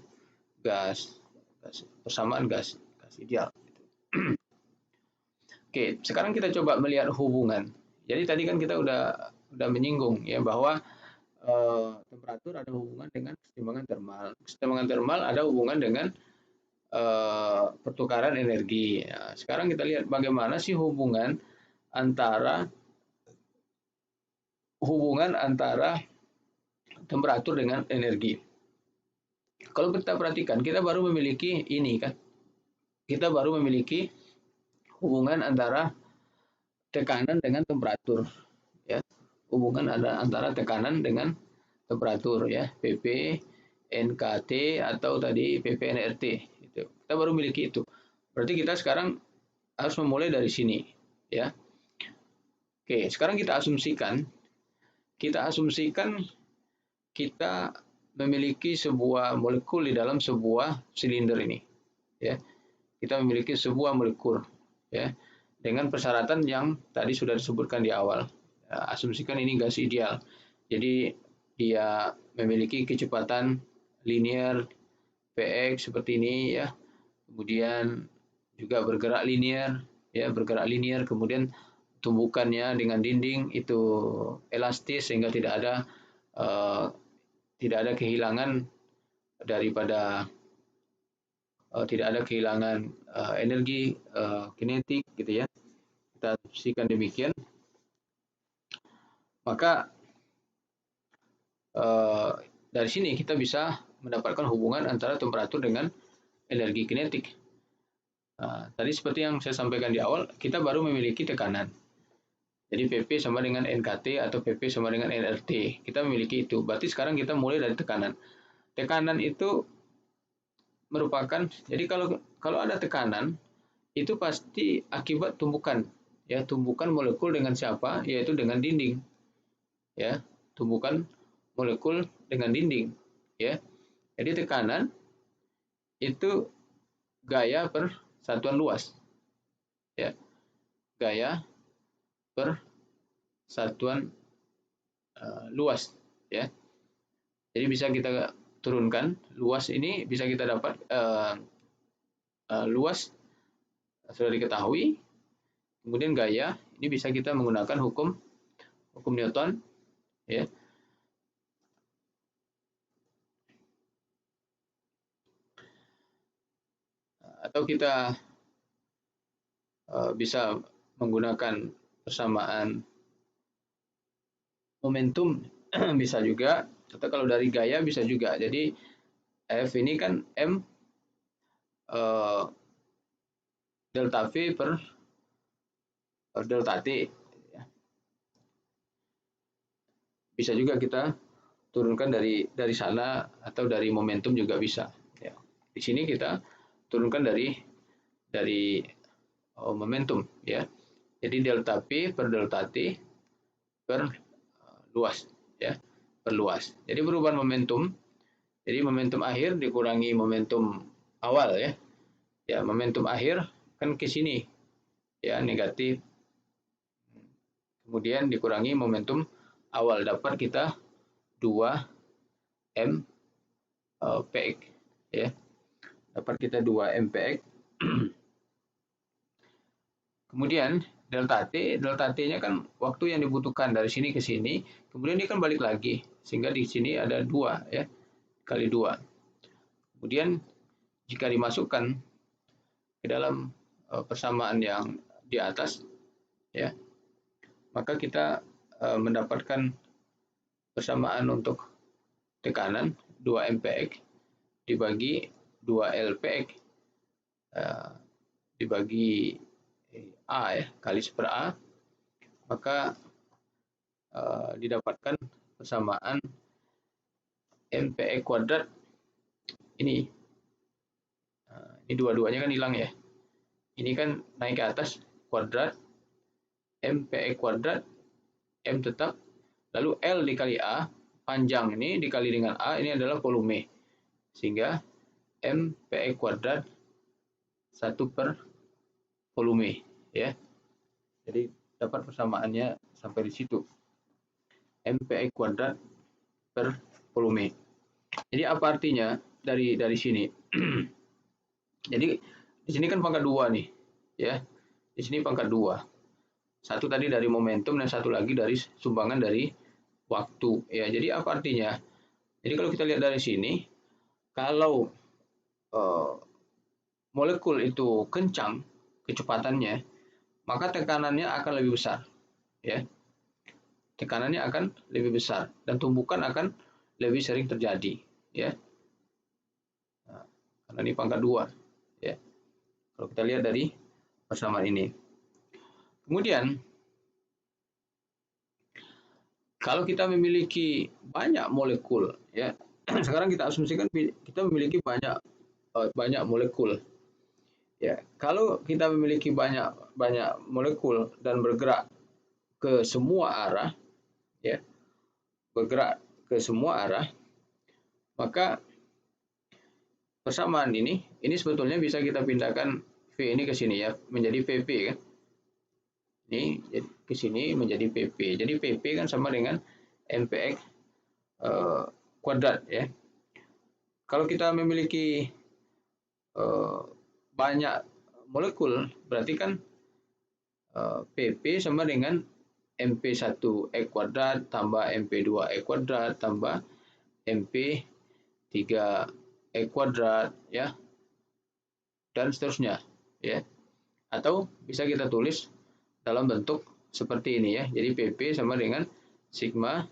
persamaan gas ideal. Oke, sekarang kita coba melihat hubungan. Jadi tadi kan kita udah menyinggung ya bahwa temperatur ada hubungan dengan kesetimbangan termal. Kesetimbangan termal ada hubungan dengan pertukaran energi. Nah, sekarang kita lihat bagaimana sih hubungan antara temperatur dengan energi. Kalau kita perhatikan, kita baru memiliki ini kan. Kita baru memiliki hubungan antara tekanan dengan temperatur, ya. Hubungan ada antara tekanan dengan temperatur, ya, PP, NKT atau tadi PP NRT itu. Kita baru miliki itu. Berarti kita sekarang harus memulai dari sini, ya. Oke, sekarang kita asumsikan kita memiliki sebuah molekul di dalam sebuah silinder ini, ya. Kita memiliki sebuah molekul, ya, dengan persyaratan yang tadi sudah disebutkan di awal. Asumsikan ini gas ideal. Jadi dia memiliki kecepatan linear Px seperti ini, ya. Kemudian juga bergerak linear, ya, bergerak linear. Kemudian tumbukannya dengan dinding itu elastis sehingga uh, tidak ada kehilangan daripada tidak ada kehilangan energi kinetik, gitu ya. Kita asumsikan demikian, maka dari sini kita bisa mendapatkan hubungan antara temperatur dengan energi kinetik. Tadi seperti yang saya sampaikan di awal, kita baru memiliki tekanan. Jadi PP sama dengan NKT atau PP sama dengan nRT. Kita memiliki itu. Berarti sekarang kita mulai dari tekanan. Tekanan itu merupakan, jadi kalau ada tekanan, itu pasti akibat tumbukan. Ya, tumbukan molekul dengan siapa? Yaitu dengan dinding. Ya, tumbukan molekul dengan dinding. Ya. Jadi tekanan itu gaya per satuan luas. Ya. Gaya per satuan luas, ya. Jadi bisa kita turunkan luas ini, bisa kita dapat luas sudah diketahui. Kemudian gaya ini bisa kita menggunakan hukum Newton, ya. Atau kita bisa menggunakan persamaan momentum bisa juga, atau kalau dari gaya bisa juga. Jadi F ini kan M delta V per delta T. Bisa juga kita turunkan dari sana atau dari momentum juga bisa. Ya. Di sini kita turunkan dari momentum, ya. Jadi delta P per delta T per luas, ya, per luas. Jadi perubahan momentum. Jadi momentum akhir dikurangi momentum awal, ya. Ya, momentum akhir kan ke sini, ya, negatif. Kemudian dikurangi momentum awal, dapat kita 2 M Px, ya. Dapat kita 2 M Px. Kemudian delta T-nya kan waktu yang dibutuhkan dari sini ke sini, kemudian dia kan balik lagi, sehingga di sini ada 2, ya, kali 2. Kemudian jika dimasukkan ke dalam persamaan yang di atas, ya, maka kita mendapatkan persamaan untuk tekanan 2 MPx dibagi 2 LPx dibagi A, ya, kali per A, maka didapatkan persamaan MPx kuadrat ini. Ini dua-duanya kan hilang, ya. Ini kan naik ke atas kuadrat, MPx kuadrat, M tetap, lalu L dikali A, panjang ini dikali dengan A, ini adalah volume. Sehingga MPx kuadrat 1 per volume, ya. Jadi dapat persamaannya sampai di situ. MPx kuadrat per volume. Jadi apa artinya dari sini? Jadi di sini kan pangkat 2 nih, ya. Di sini pangkat 2. Satu tadi dari momentum dan satu lagi dari sumbangan dari waktu, ya. Jadi apa artinya? Jadi kalau kita lihat dari sini, kalau molekul itu kencang kecepatannya, maka tekanannya akan lebih besar, ya. Tekanannya akan lebih besar dan tumbukan akan lebih sering terjadi, ya. Nah, karena ini pangkat 2, ya. Kalau kita lihat dari persamaan ini. Kemudian Kalau kita memiliki banyak molekul, ya, sekarang kita asumsikan kita memiliki banyak molekul, ya. Kalau kita memiliki banyak banyak molekul dan bergerak ke semua arah, ya, bergerak ke semua arah, maka persamaan ini sebetulnya bisa kita pindahkan V ini ke sini, ya, menjadi PP, kan. Ini ke sini menjadi PP. Jadi PP kan sama dengan MPX kuadrat, ya. Kalau kita memiliki banyak molekul, berarti kan PP sama dengan MP1 X kuadrat tambah MP2 X kuadrat tambah MP3 X kuadrat, ya, dan seterusnya, ya. Atau bisa kita tulis dalam bentuk seperti ini, ya. Jadi PP sama dengan sigma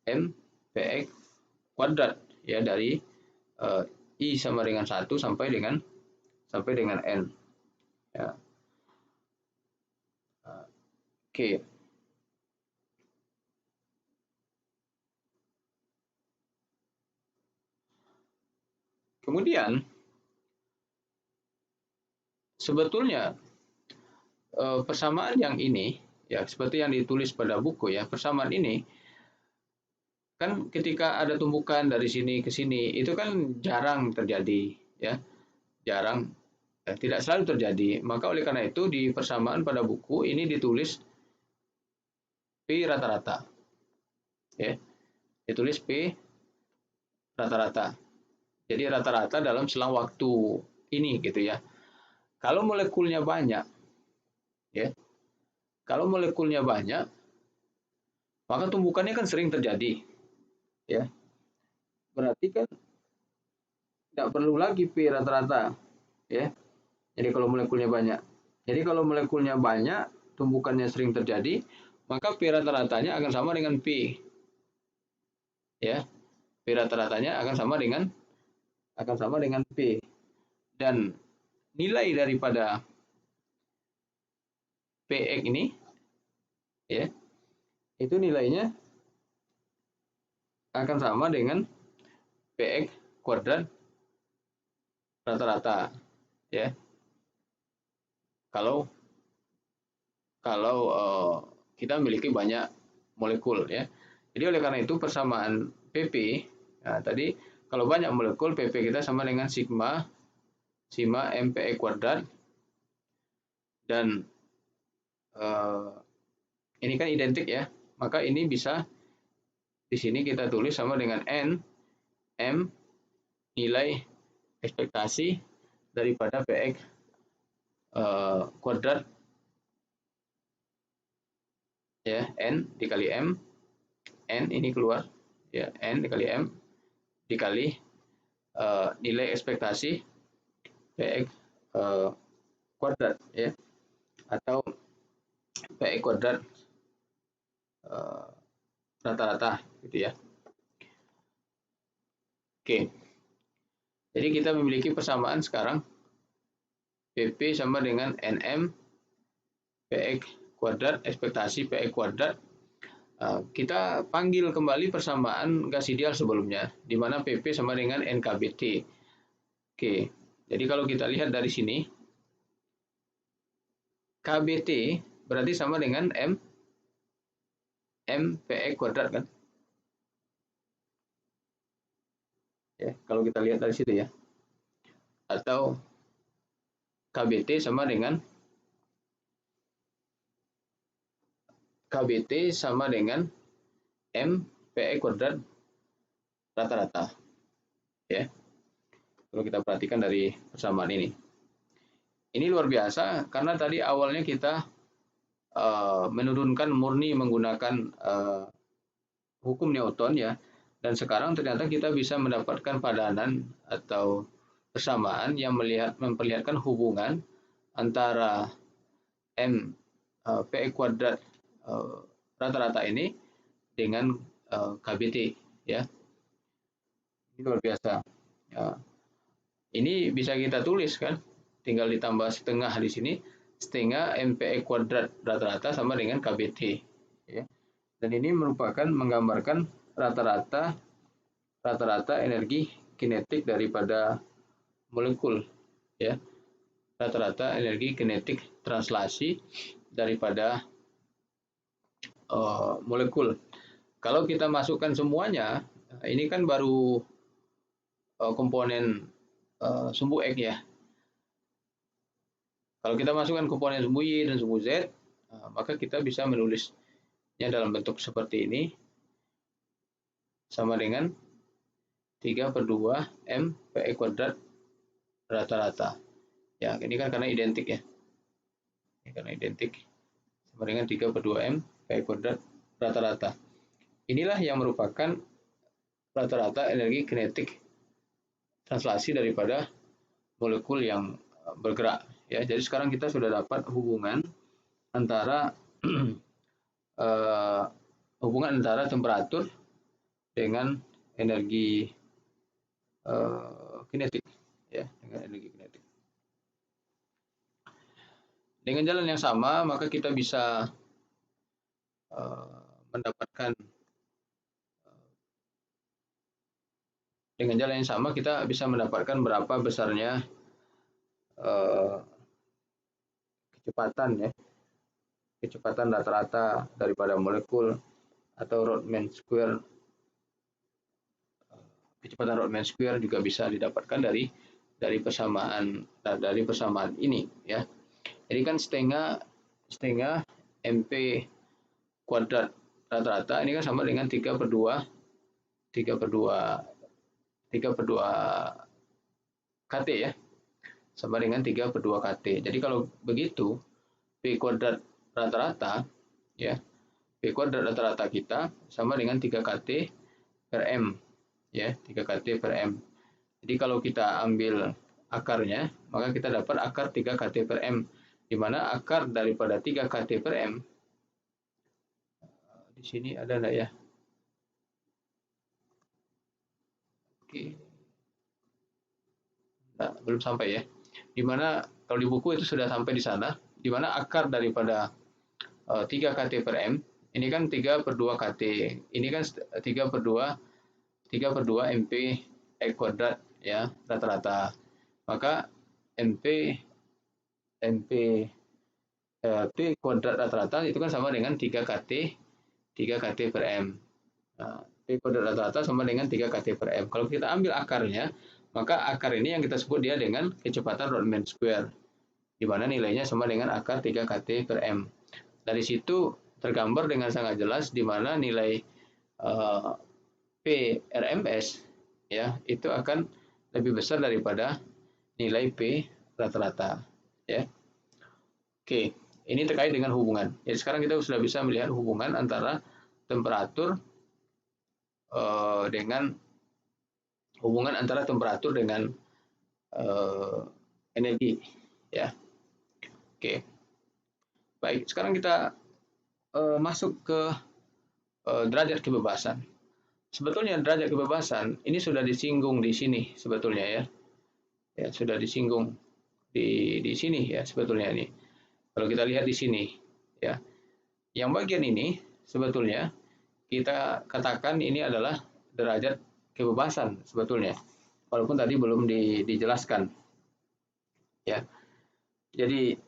M PX kuadrat, ya, dari I sama dengan 1 sampai dengan N, ya. Oke. Kemudian sebetulnya persamaan yang ini, ya, seperti yang ditulis pada buku, ya, persamaan ini kan ketika ada tumbukan dari sini ke sini itu kan jarang terjadi, ya, jarang, tidak selalu terjadi. Maka oleh karena itu di persamaan pada buku ini ditulis P rata-rata, ya, ditulis P rata-rata. Jadi rata-rata dalam selang waktu ini, gitu, ya. Kalau molekulnya banyak, ya, kalau molekulnya banyak, maka tumbukannya kan sering terjadi, ya. Berarti kan tidak perlu lagi P rata-rata, ya. Jadi kalau molekulnya banyak. Jadi kalau molekulnya banyak, tumbukannya sering terjadi, maka P rata-ratanya akan sama dengan P, ya. P rata-ratanya akan sama dengan P. Dan nilai daripada PX ini, ya, itu nilainya akan sama dengan PX kuadrat rata-rata, ya. Kalau kita memiliki banyak molekul, ya. Jadi oleh karena itu persamaan PP, nah, tadi kalau banyak molekul PP kita sama dengan sigma MPE kuadrat, dan ini kan identik, ya. Maka ini bisa di sini kita tulis sama dengan N M nilai ekspektasi daripada PX kuadrat, ya, N dikali M, N ini keluar, ya, N dikali M dikali nilai ekspektasi PX kuadrat, ya, atau PX kuadrat rata-rata, gitu, ya. Oke. Jadi kita memiliki persamaan sekarang PP sama dengan NM PX kuadrat ekspektasi PX kuadrat. Kita panggil kembali persamaan gas ideal sebelumnya, di mana PP sama dengan NKBT. Oke, jadi kalau kita lihat dari sini, KBT berarti sama dengan MPX kuadrat, kan? Ya, kalau kita lihat dari situ, ya. Atau KBT sama dengan MPX kuadrat rata-rata, ya. Kalau kita perhatikan dari persamaan ini. Ini luar biasa karena tadi awalnya kita menurunkan murni menggunakan hukum Newton, ya, dan sekarang ternyata kita bisa mendapatkan padanan atau persamaan yang memperlihatkan hubungan antara PX kuadrat rata-rata ini dengan KBT, ya. Ini luar biasa. Ya. Ini bisa kita tulis, kan, tinggal ditambah setengah di sini, setengah MPX kuadrat rata-rata sama dengan KBT, ya. Dan ini merupakan menggambarkan rata-rata energi kinetik daripada molekul, ya. Rata-rata energi kinetik translasi daripada molekul. Kalau kita masukkan semuanya, ini kan baru komponen sumbu X, ya. Kalau kita masukkan komponen sumbu Y dan sumbu Z, maka kita bisa menulisnya dalam bentuk seperti ini, sama dengan 3/2 M PE kuadrat rata-rata. Ya, ini kan karena identik, ya. Ini karena identik, sama dengan 3/2 M PE kuadrat rata-rata. Inilah yang merupakan rata-rata energi kinetik translasi daripada molekul yang bergerak, ya. Jadi sekarang kita sudah dapat hubungan antara temperatur dengan energi kinetik, ya, dengan energi kinetik. Dengan jalan yang sama, maka kita bisa mendapatkan berapa besarnya kecepatan, ya, kecepatan rata-rata daripada molekul, atau Rodman square. Kecepatan Rodman square juga bisa didapatkan dari persamaan ini, ya. Jadi kan setengah MP kuadrat rata-rata ini kan sama dengan 3/2 KT, ya. Sama dengan 3/2 KT. Jadi kalau begitu, P kuadrat rata-rata, ya, P kuadrat rata-rata kita sama dengan 3 KT per M, ya, 3 KT per M. Jadi kalau kita ambil akarnya, maka kita dapat akar 3 KT per M, di mana akar daripada 3 KT per M, di sini ada enggak, ya? Oke. Nah, belum sampai, ya. Di mana kalau di buku itu sudah sampai di sana, di mana akar daripada 3 KT per M, ini kan 3/2 KT, ini kan 3/2 MP X kuadrat, ya, rata-rata. Maka MP P kuadrat rata-rata itu kan sama dengan 3 KT per M. Nah, P kuadrat rata-rata sama dengan 3 KT per M. Kalau kita ambil akarnya, maka akar ini yang kita sebut dia dengan kecepatan Rodman square, di mana nilainya sama dengan akar 3 KT per M. Dari situ tergambar dengan sangat jelas di mana nilai P RMS, ya, itu akan lebih besar daripada nilai P rata-rata, ya. Oke, ini terkait dengan hubungan. Jadi sekarang kita sudah bisa melihat hubungan antara temperatur dengan energi, ya. Oke. Baik, sekarang kita masuk ke derajat kebebasan. Sebetulnya derajat kebebasan ini sudah disinggung di sini sebetulnya, ya. Ya, sudah disinggung di sini, ya, sebetulnya ini. Kalau kita lihat di sini, ya. Yang bagian ini sebetulnya kita katakan ini adalah derajat kebebasan sebetulnya. Walaupun tadi belum dijelaskan, ya. Jadi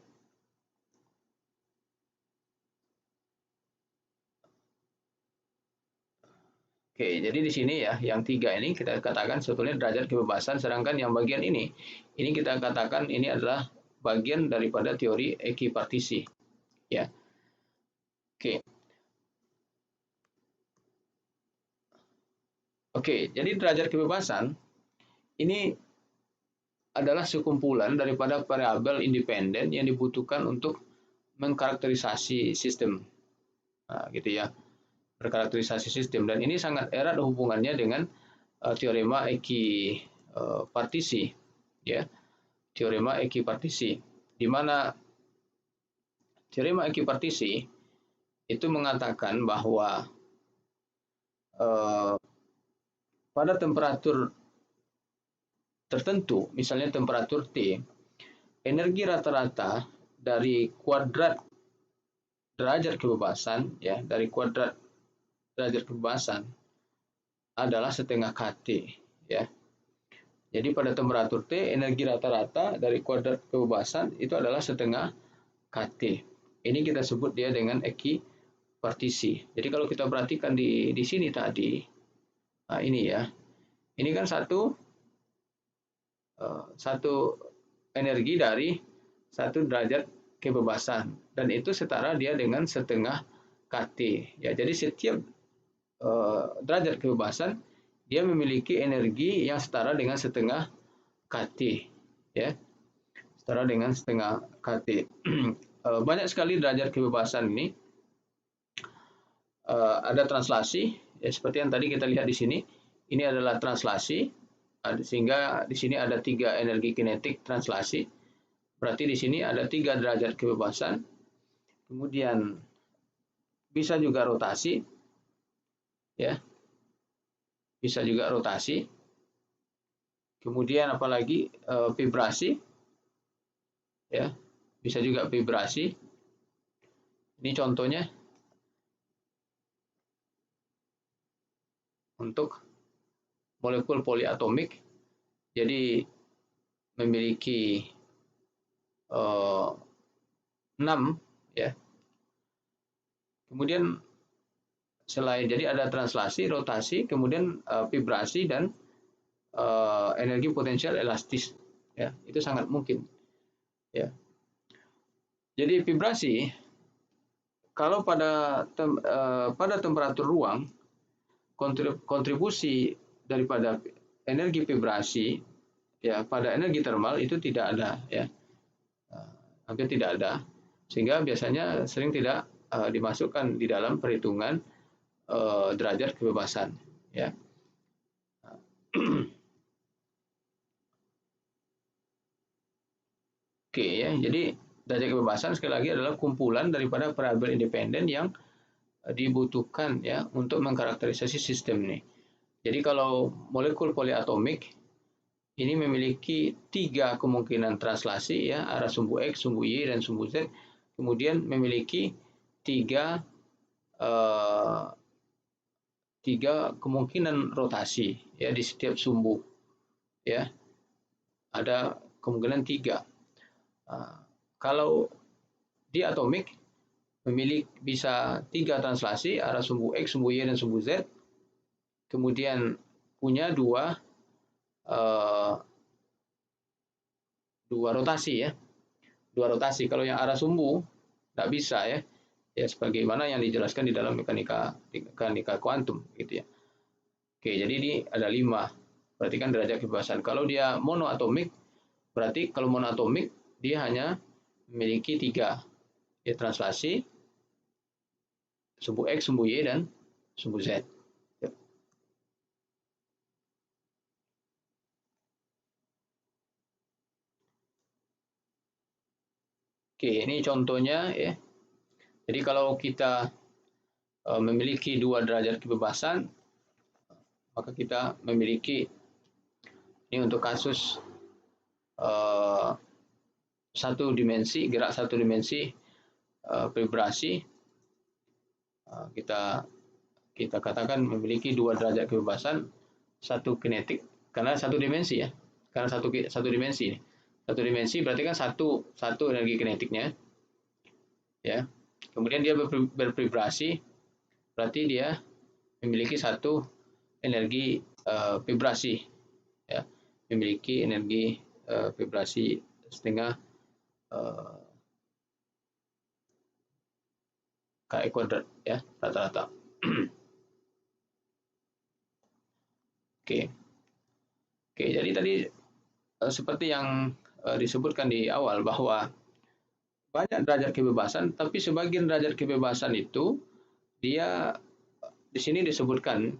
Oke, jadi di sini, ya, yang 3 ini kita katakan sebetulnya derajat kebebasan, sedangkan yang bagian ini kita katakan ini adalah bagian daripada teori ekipartisi, ya. Oke. Oke, jadi derajat kebebasan ini adalah sekumpulan daripada variabel independen yang dibutuhkan untuk mengkarakterisasi sistem. Nah, gitu, ya. Berkarakterisasi sistem, dan ini sangat erat hubungannya dengan teorema ekipartisi, ya. Teorema ekipartisi, di mana teorema ekipartisi itu mengatakan bahwa pada temperatur tertentu, misalnya temperatur T, energi rata-rata dari kuadrat derajat kebebasan, ya, dari kuadrat derajat kebebasan adalah setengah kT, ya. Jadi pada temperatur T, energi rata-rata dari kuadrat kebebasan itu adalah setengah kT. Ini kita sebut dia dengan ekipartisi. Jadi kalau kita perhatikan di sini tadi, nah ini ya, ini kan satu energi dari satu derajat kebebasan, dan itu setara dia dengan setengah kT. Ya, jadi setiap derajat kebebasan dia memiliki energi yang setara dengan setengah kT, ya, setara dengan setengah kT. Banyak sekali derajat kebebasan ini. Ada translasi, ya, seperti yang tadi kita lihat di sini. Ini adalah translasi, sehingga di sini ada 3 energi kinetik translasi. Berarti di sini ada 3 derajat kebebasan. Kemudian bisa juga rotasi, ya, bisa juga rotasi. Kemudian apalagi vibrasi, ya, bisa juga vibrasi. Ini contohnya untuk molekul poliatomik, jadi memiliki 6, ya. Kemudian selain, jadi ada translasi, rotasi, kemudian vibrasi, dan energi potensial elastis, ya, itu sangat mungkin, ya. Jadi vibrasi, kalau pada temperatur ruang, kontribusi daripada energi vibrasi, ya, pada energi termal itu tidak ada, ya, hampir tidak ada, sehingga biasanya sering tidak dimasukkan di dalam perhitungan derajat kebebasan, ya. Oke, ya, jadi derajat kebebasan sekali lagi adalah kumpulan daripada variabel independen yang dibutuhkan, ya, untuk mengkarakterisasi sistem ini. Jadi kalau molekul poliatomik ini memiliki 3 kemungkinan translasi, ya, arah sumbu X, sumbu Y, dan sumbu Z. Kemudian memiliki 3 kemungkinan rotasi, ya, di setiap sumbu, ya, ada kemungkinan 3. Kalau di atomik memiliki bisa 3 translasi, arah sumbu X, sumbu Y, dan sumbu Z. Kemudian punya 2 rotasi, ya, 2 rotasi. Kalau yang arah sumbu tidak bisa, ya, ya, sebagaimana yang dijelaskan di dalam mekanika kuantum, gitu, ya. Oke, jadi ini ada 5. Berarti kan derajat kebebasan. Kalau dia monoatomik, berarti kalau monoatomik dia hanya memiliki 3, ya, translasi, sumbu X, sumbu Y, dan sumbu Z. Oke, ini contohnya, ya. Jadi kalau kita memiliki 2 derajat kebebasan, maka kita memiliki, ini untuk kasus satu dimensi, gerak satu dimensi, vibrasi, kita katakan memiliki 2 derajat kebebasan, 1 kinetik, karena satu dimensi, ya, karena satu dimensi, satu dimensi berarti kan satu energi kinetiknya, ya. Kemudian dia bervibrasi, berarti dia memiliki 1 energi vibrasi, ya, memiliki energi vibrasi setengah KE kuadrat, ya, rata-rata. Oke, jadi tadi seperti yang disebutkan di awal bahwa banyak derajat kebebasan, tapi sebagian derajat kebebasan itu dia di sini disebutkan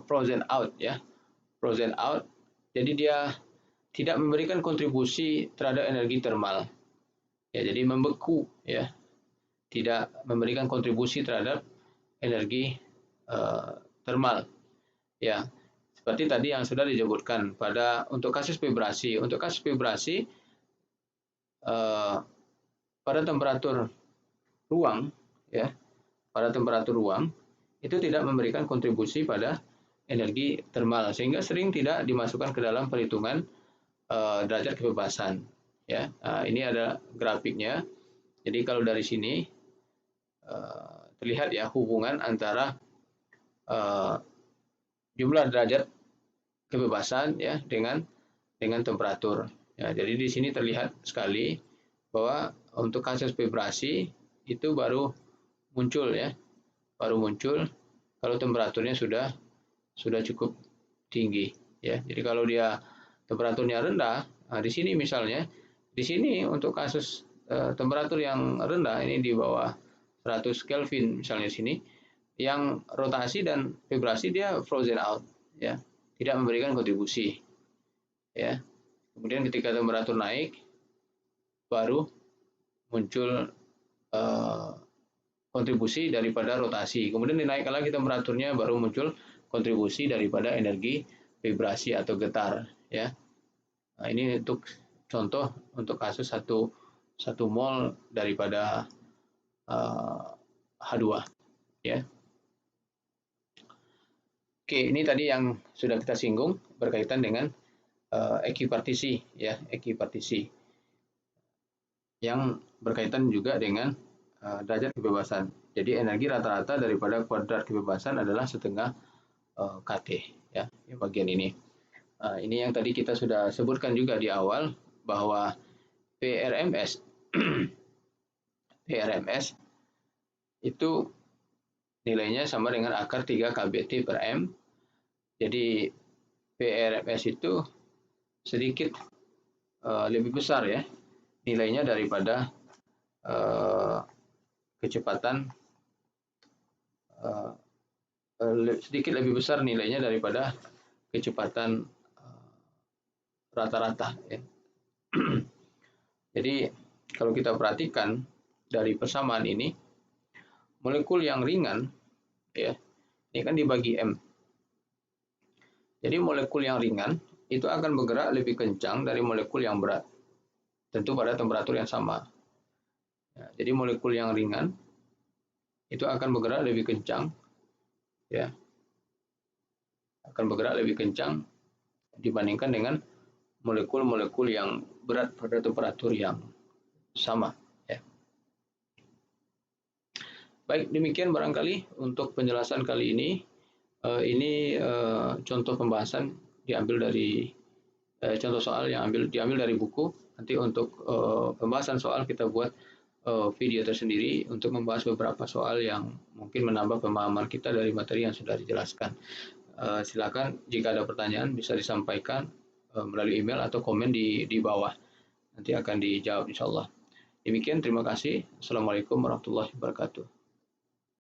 frozen out, ya, frozen out. Jadi dia tidak memberikan kontribusi terhadap energi termal, ya, jadi membeku, ya, tidak memberikan kontribusi terhadap energi termal, ya, seperti tadi yang sudah disebutkan untuk kasus vibrasi. Untuk kasus vibrasi pada temperatur ruang, ya, pada temperatur ruang itu tidak memberikan kontribusi pada energi termal, sehingga sering tidak dimasukkan ke dalam perhitungan derajat kebebasan. Ya, ini ada grafiknya. Jadi kalau dari sini terlihat ya hubungan antara jumlah derajat kebebasan ya dengan temperatur. Ya, jadi di sini terlihat sekali bahwa untuk kasus vibrasi itu baru muncul ya, kalau temperaturnya sudah cukup tinggi ya. Jadi kalau dia temperaturnya rendah, nah di sini misalnya, di sini untuk kasus temperatur yang rendah ini di bawah 100 Kelvin misalnya di sini, yang rotasi dan vibrasi dia frozen out ya, tidak memberikan kontribusi ya. Kemudian ketika temperatur naik baru muncul kontribusi daripada rotasi. Kemudian dinaikkan lagi temperaturnya baru muncul kontribusi daripada energi vibrasi atau getar ya. Nah, ini untuk contoh untuk kasus 1 mol daripada H2 ya. Oke, ini tadi yang sudah kita singgung berkaitan dengan ekipartisi ya, ekipartisi yang berkaitan juga dengan derajat kebebasan. Jadi energi rata-rata daripada kuadrat kebebasan adalah setengah kT ya, bagian ini. Ini yang tadi kita sudah sebutkan juga di awal bahwa PRMS PRMS itu nilainya sama dengan akar 3 kBT per M. Jadi PRMS itu sedikit lebih besar ya nilainya daripada kecepatan sedikit lebih besar nilainya daripada kecepatan rata-rata ya. Jadi kalau kita perhatikan dari persamaan ini, molekul yang ringan ya, ini kan dibagi M. Jadi molekul yang ringan itu akan bergerak lebih kencang dari molekul yang berat, tentu pada temperatur yang sama. Ya, jadi molekul yang ringan itu akan bergerak lebih kencang ya, akan bergerak lebih kencang dibandingkan dengan molekul-molekul yang berat pada temperatur yang sama ya. Baik, demikian barangkali untuk penjelasan kali ini. Ini contoh pembahasan diambil dari contoh soal yang diambil dari buku. Nanti untuk pembahasan soal kita buat video tersendiri untuk membahas beberapa soal yang mungkin menambah pemahaman kita dari materi yang sudah dijelaskan. Silakan jika ada pertanyaan bisa disampaikan melalui email atau komen di bawah. Nanti akan dijawab insya Allah. Demikian, terima kasih. Assalamualaikum warahmatullahi wabarakatuh.